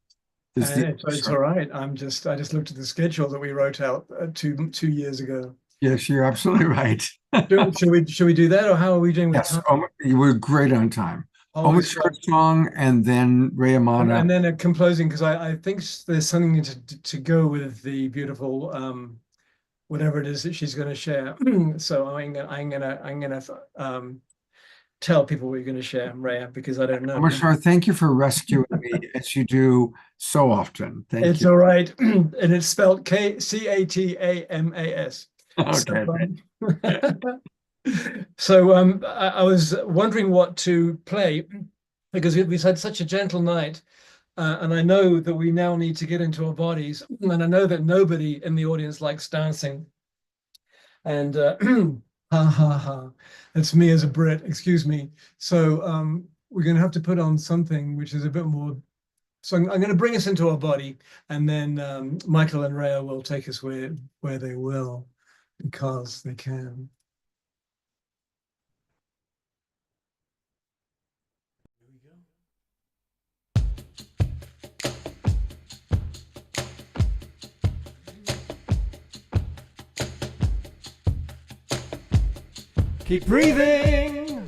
It's all right. I just looked at the schedule that we wrote out 2 years ago. Yes, you're absolutely right. Should we do that, or how are we doing with time? You were great on time. Omashar song and then Rayamana. And then a composing, because I think there's something to go with the beautiful whatever it is that she's going to share. So I'm gonna tell people what you're going to share, Raya, because I don't know. Omashar, thank you for rescuing me as you do so often. Thank you. It's all right, and it's spelled Katamas. Okay. So I was wondering what to play because we've had such a gentle night, and I know that we now need to get into our bodies, and I know that nobody in the audience likes dancing. And ha ha ha, that's me as a Brit, excuse me. So we're going to have to put on something which is a bit more. So I'm going to bring us into our body, and then Michael and Rhea will take us where they will, because they can. Keep breathing.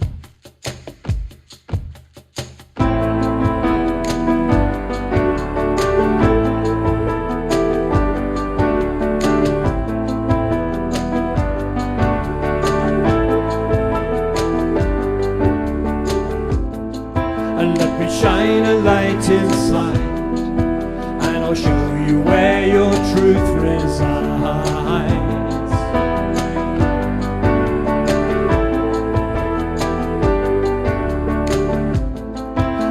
And let me shine a light inside, and I'll show you where your truth resides.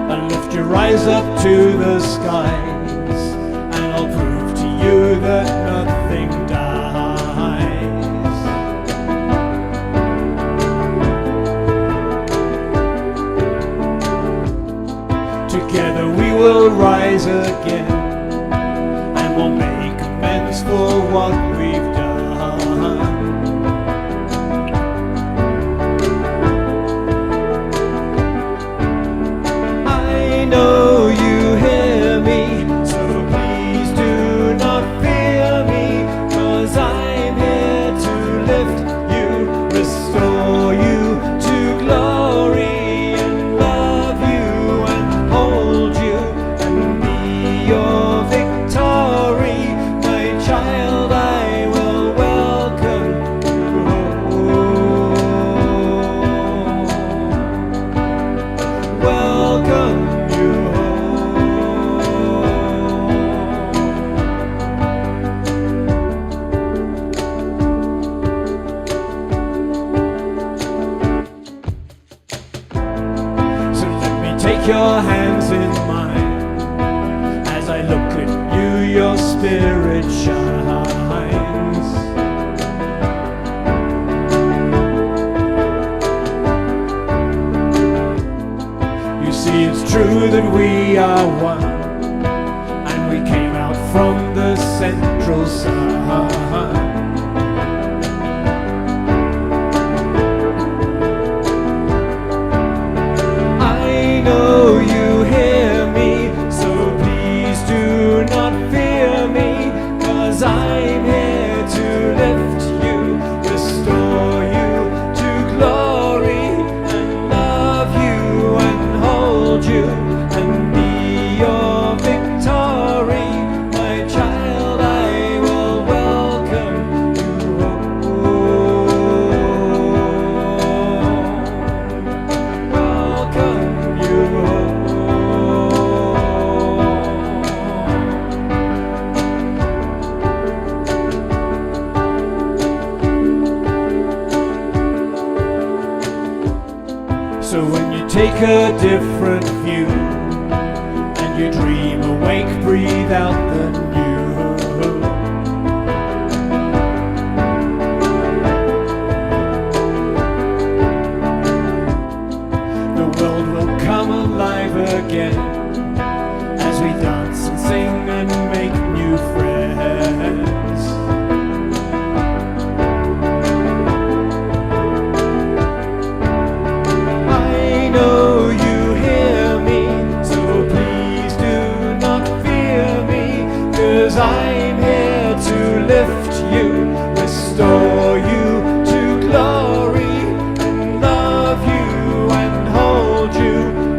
And lift your eyes up to the skies, and I'll prove to you that nothing dies. Together we will rise again, and we'll make amends for what we've done. I know you hear me, so please do not fear me, 'cause I'm here to lift you, restore you to glory, and love you and hold you and be your victory. My child, I will welcome you home. Welcome you home. So let me take your hands in mine. As I look at you, your spirit shines. You see, it's true that we are one, and we came out from the central sun. I know you hear me, so please do not fear me, 'cause I'm here to lift you, restore you to glory, and love you and hold you and be your victory. My child, I will welcome you home. Welcome you home. So when you take a different view, and you dream awake, breathe out the new. The world will come alive again, as we dance and sing and make new friends. I know you hear me, so please do not fear me, 'cause I'm here to lift you, restore you to glory, and love you and hold you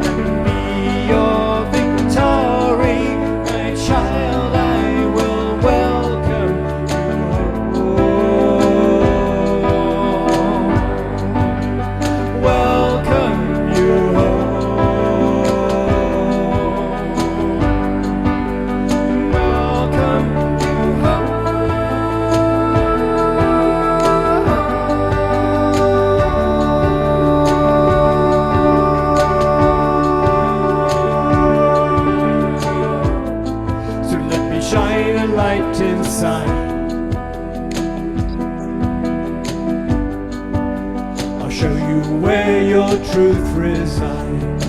and be your victory. My child, I will welcome you home. Welcome you home. Welcome you home. So let me shine a light inside. I'll show you where your truth resides.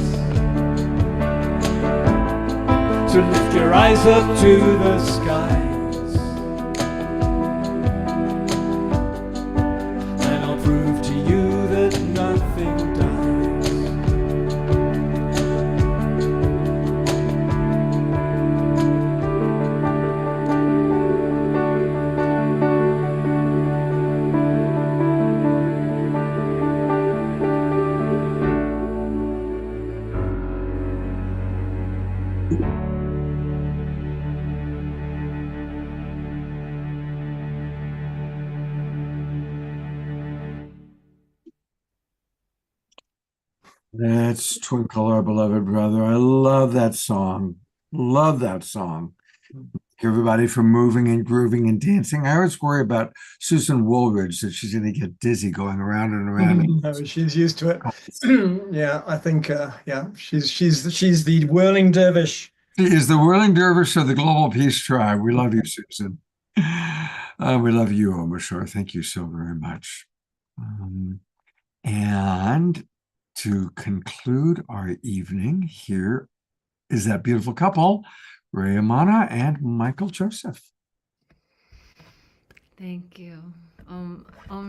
So lift your eyes up to the skies, and I'll prove to you that nothing dies. That's Twinkle, Our Beloved Brother. I love that song. Love that song. Everybody for moving and grooving and dancing. I always worry about Susan Woolridge that she's going to get dizzy going around and around. No, she's used to it. Yeah, I think she's the whirling dervish. She is the whirling dervish of the Global Peace Tribe. We love you, Susan. We love you, Omar Shore. Thank you so very much. And to conclude our evening, here is that beautiful couple, Ray Amana and Michael Joseph. Thank you.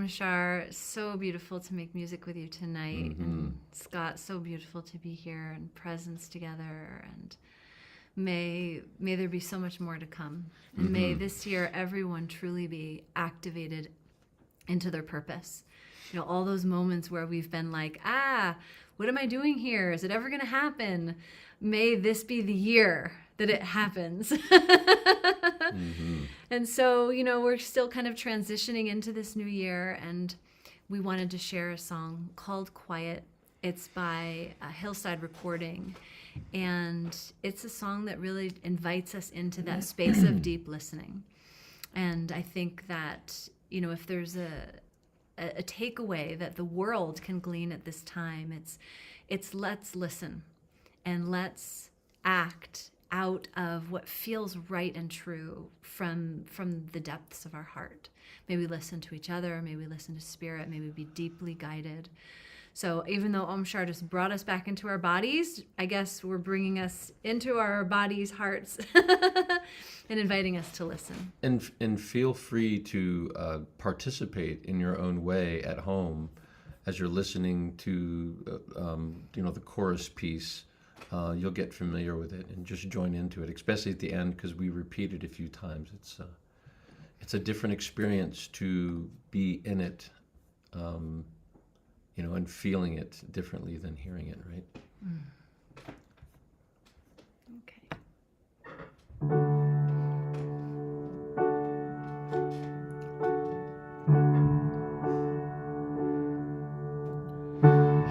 Shar, so beautiful to make music with you tonight. And Scott, so beautiful to be here and presence together. And may there be so much more to come. And may this year everyone truly be activated into their purpose. You know, all those moments where we've been like, what am I doing here? Is it ever going to happen? May this be the year that it happens. And so, you know, we're still kind of transitioning into this new year, and we wanted to share a song called Quiet. It's by Hillside Recording, and it's a song that really invites us into that space of deep listening. And I think that, you know, if there's a takeaway that the world can glean at this time, it's let's listen and let's act out of what feels right and true from the depths of our heart. May we listen to each other, may we listen to spirit, may we be deeply guided. So even though Om Shar just brought us back into our bodies, I guess we're bringing us into our bodies, hearts, and inviting us to listen. And feel free to participate in your own way at home as you're listening to the chorus piece. You'll get familiar with it and just join into it, especially at the end, because we repeat it a few times. It's a different experience to be in it, and feeling it differently than hearing it, right? Okay.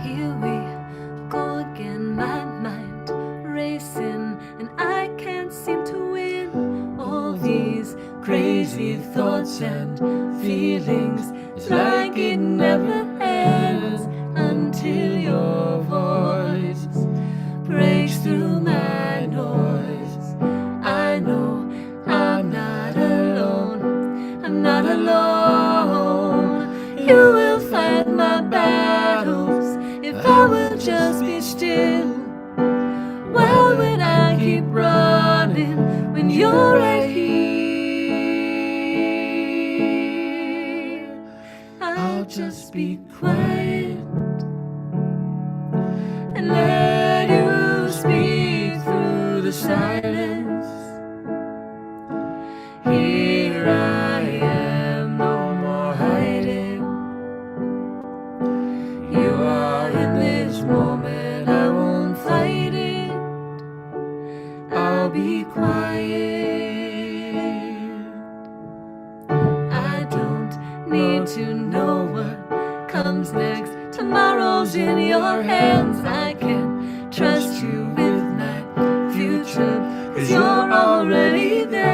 Here we go again, my mind racing, and I can't seem to win. All these crazy thoughts and feelings, it's like it never ends until your voice breaks through my noise. I know I'm not alone, I'm not alone. You will fight my battles if I will just be still. Why would I keep running when you're right here? I'll just be quiet and let you speak through the silence. Here I am, no more hiding. You are in this moment, I won't fight it. I'll be quiet. I don't need to know what comes next. Tomorrow's in your hands. I can trust you with my future, 'cause you're already there.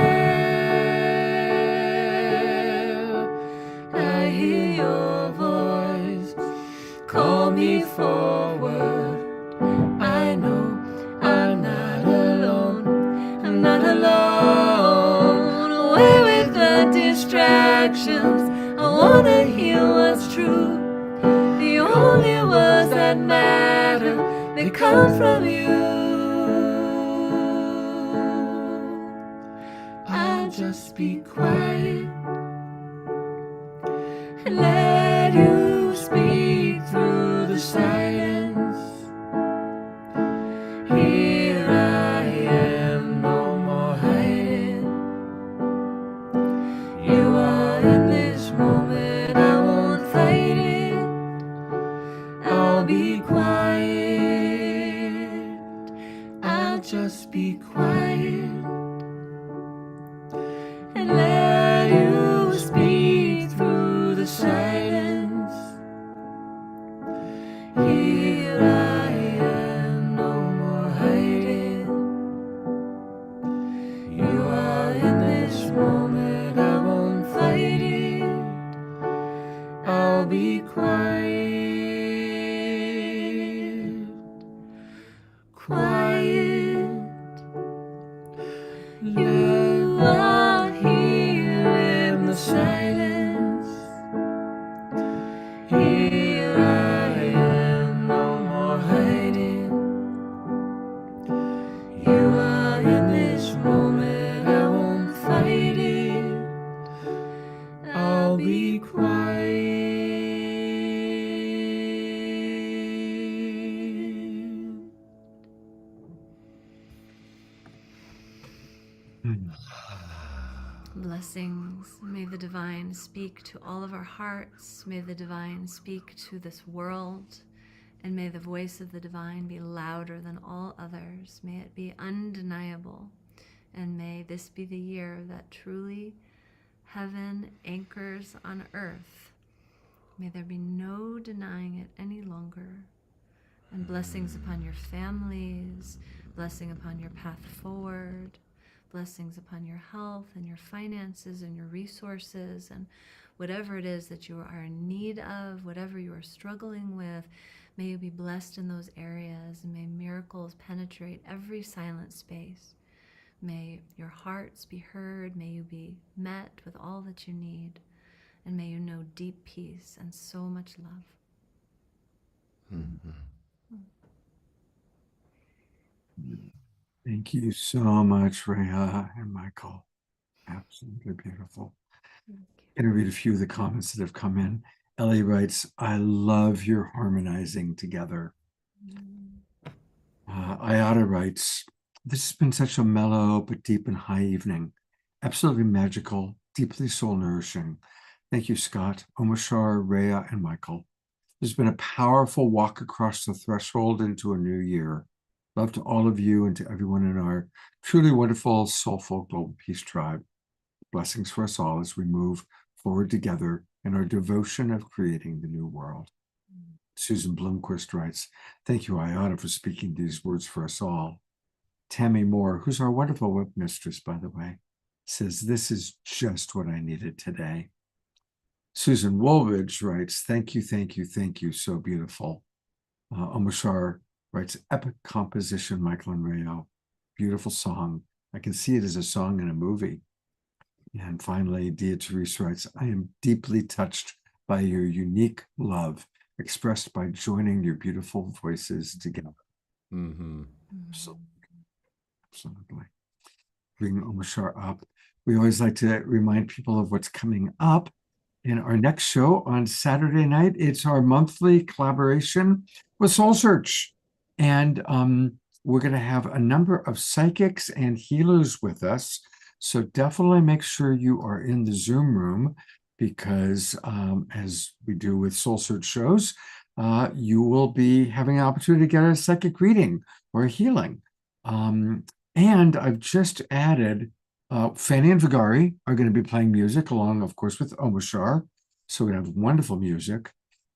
I hear your voice call me forward. I know I'm not alone, I'm not alone. Away with the distractions, I wanna hear what's true. The only words that matter, they come from you. I'll just be quiet and let you speak through the silence. Here I am, no more hiding. You are in this moment, I won't fight it. I'll be quiet. I'll just be quiet and let you speak through the silence. I'll be quiet, quiet. Let love heal in the silence. Here I am, no more hiding. You are in this moment, I won't fight it. I'll be quiet. Blessings. May the divine speak to all of our hearts. May the divine speak to this world. And may the voice of the divine be louder than all others. May it be undeniable. And may this be the year that truly heaven anchors on earth. May there be no denying it any longer. And blessings upon your families, blessing upon your path forward, blessings upon your health and your finances and your resources and whatever it is that you are in need of, whatever you are struggling with. May you be blessed in those areas, and may miracles penetrate every silent space. May your hearts be heard. May you be met with all that you need. And may you know deep peace and so much love. Thank you so much, Rhea and Michael. Absolutely beautiful. Going to read a few of the comments that have come in. Ellie writes, I love your harmonizing together. Ayada writes, this has been such a mellow but deep and high evening. Absolutely magical, deeply soul nourishing. Thank you, Scott, Omashar, Rhea, and Michael. There's been a powerful walk across the threshold into a new year. Love to all of you and to everyone in our truly wonderful, soulful Global Peace Tribe. Blessings for us all as we move forward together in our devotion of creating the new world. Susan Blomquist writes, thank you, Ayada, for speaking these words for us all. Tammy Moore, who's our wonderful web mistress, by the way, says, this is just what I needed today. Susan Woolridge writes, thank you, thank you, thank you, so beautiful. Omashar writes, epic composition, Michael and Rayo. Beautiful song. I can see it as a song in a movie. And finally, Dia Therese writes, I am deeply touched by your unique love expressed by joining your beautiful voices together. Absolutely. Absolutely. Bring Omashar up. We always like to remind people of what's coming up in our next show on Saturday night. It's our monthly collaboration with Soul Search. And we're going to have a number of psychics and healers with us. So definitely make sure you are in the Zoom room, because as we do with Soul Search shows, you will be having an opportunity to get a psychic reading or a healing. And I've just added Fanny and Vigari are going to be playing music along, of course, with Omashar. So we have wonderful music.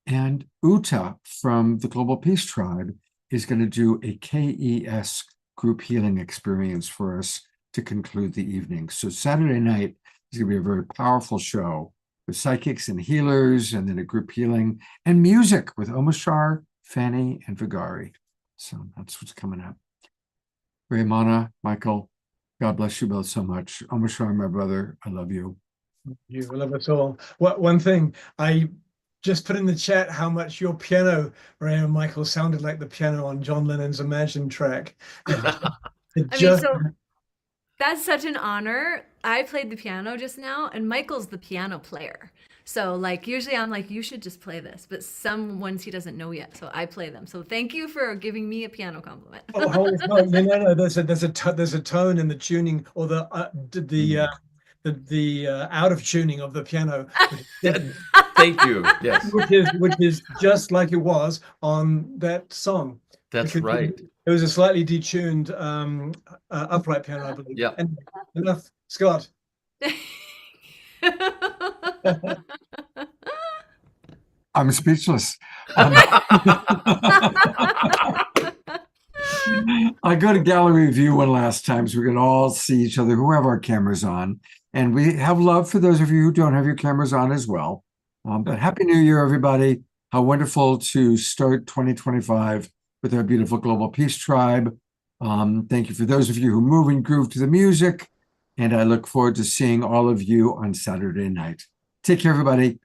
And Uta from the Global Peace Tribe is going to do a KES group healing experience for us to conclude the evening. So Saturday night is going to be a very powerful show with psychics and healers, and then a group healing and music with Omashar, Fanny, and Vigari. So that's what's coming up. Raymana, Michael, God bless you both so much. Omashar, my brother, I love you. You love us all. One thing, I just put in the chat how much your piano, Ray and Michael, sounded like the piano on John Lennon's Imagine track. That's such an honor. I played the piano just now, and Michael's the piano player. So like usually I'm like, you should just play this, but some ones he doesn't know yet, so I play them. So thank you for giving me a piano compliment. Oh, holy smoke. No. There's a tone in the tuning, or the out of tuning of the piano. Thank you. Yes. which is just like it was on that song. That's right. It was a slightly detuned upright piano, I believe. Yeah. Enough, Scott. I'm speechless. I go to gallery view one last time so we can all see each other who have our cameras on. And we have love for those of you who don't have your cameras on as well. But Happy New Year, everybody. How wonderful to start 2025 with our beautiful Global Peace Tribe. Thank you for those of you who move and groove to the music. And I look forward to seeing all of you on Saturday night. Take care, everybody.